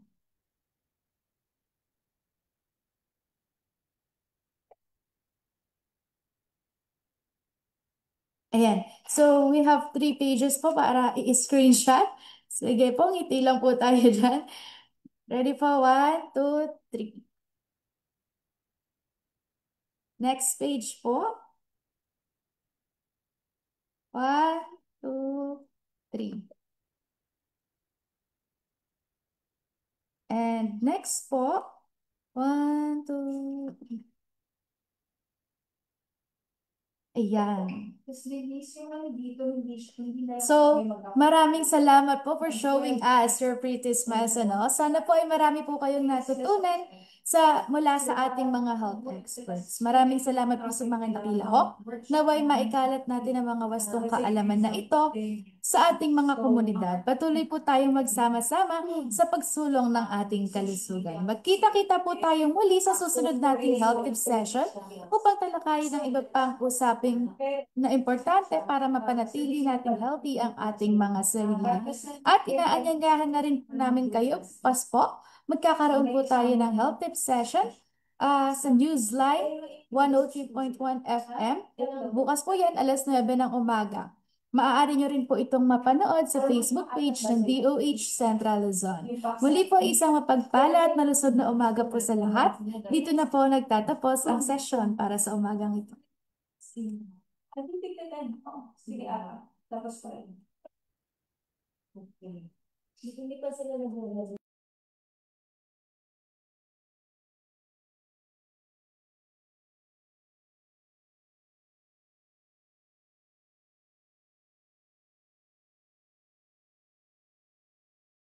Ayan. So, we have 3 pages po para i-screenshot. Sige po, ngiti lang po tayo dyan. Ready po? 1, 2, 3. Next page po. 1, 2, 3. And next po. 1, 2, ayan. So, maraming salamat po for showing us your pretty smiles, ano? Sana po ay marami po kayong natutunan mula sa ating mga health experts. Maraming salamat po sa mga nakilahok. Naway maikalat natin ang mga wastong kaalaman na ito sa ating mga komunidad. Patuloy po tayong magsama-sama sa pagsulong ng ating kalusugan. Magkita-kita po tayong muli sa susunod nating health tip session upang talakayin ang iba pang usaping na importante para mapanatili natin healthy ang ating mga sarili. At inaanyayahan na rin namin kayo, Paspo, magkakaroon po tayo ng health tip session sa Newsline 103.1 FM. Bukas po yan, alas 9 ng umaga. Maaari nyo rin po itong mapanood sa Facebook page ng DOH Central Luzon. Muli po isang mapagpala at malusog na umaga po sa lahat. Dito na po nagtatapos ang session para sa umagang ito. Sige. Sige, tapos pa rin. Okay. Hindi pa sila nag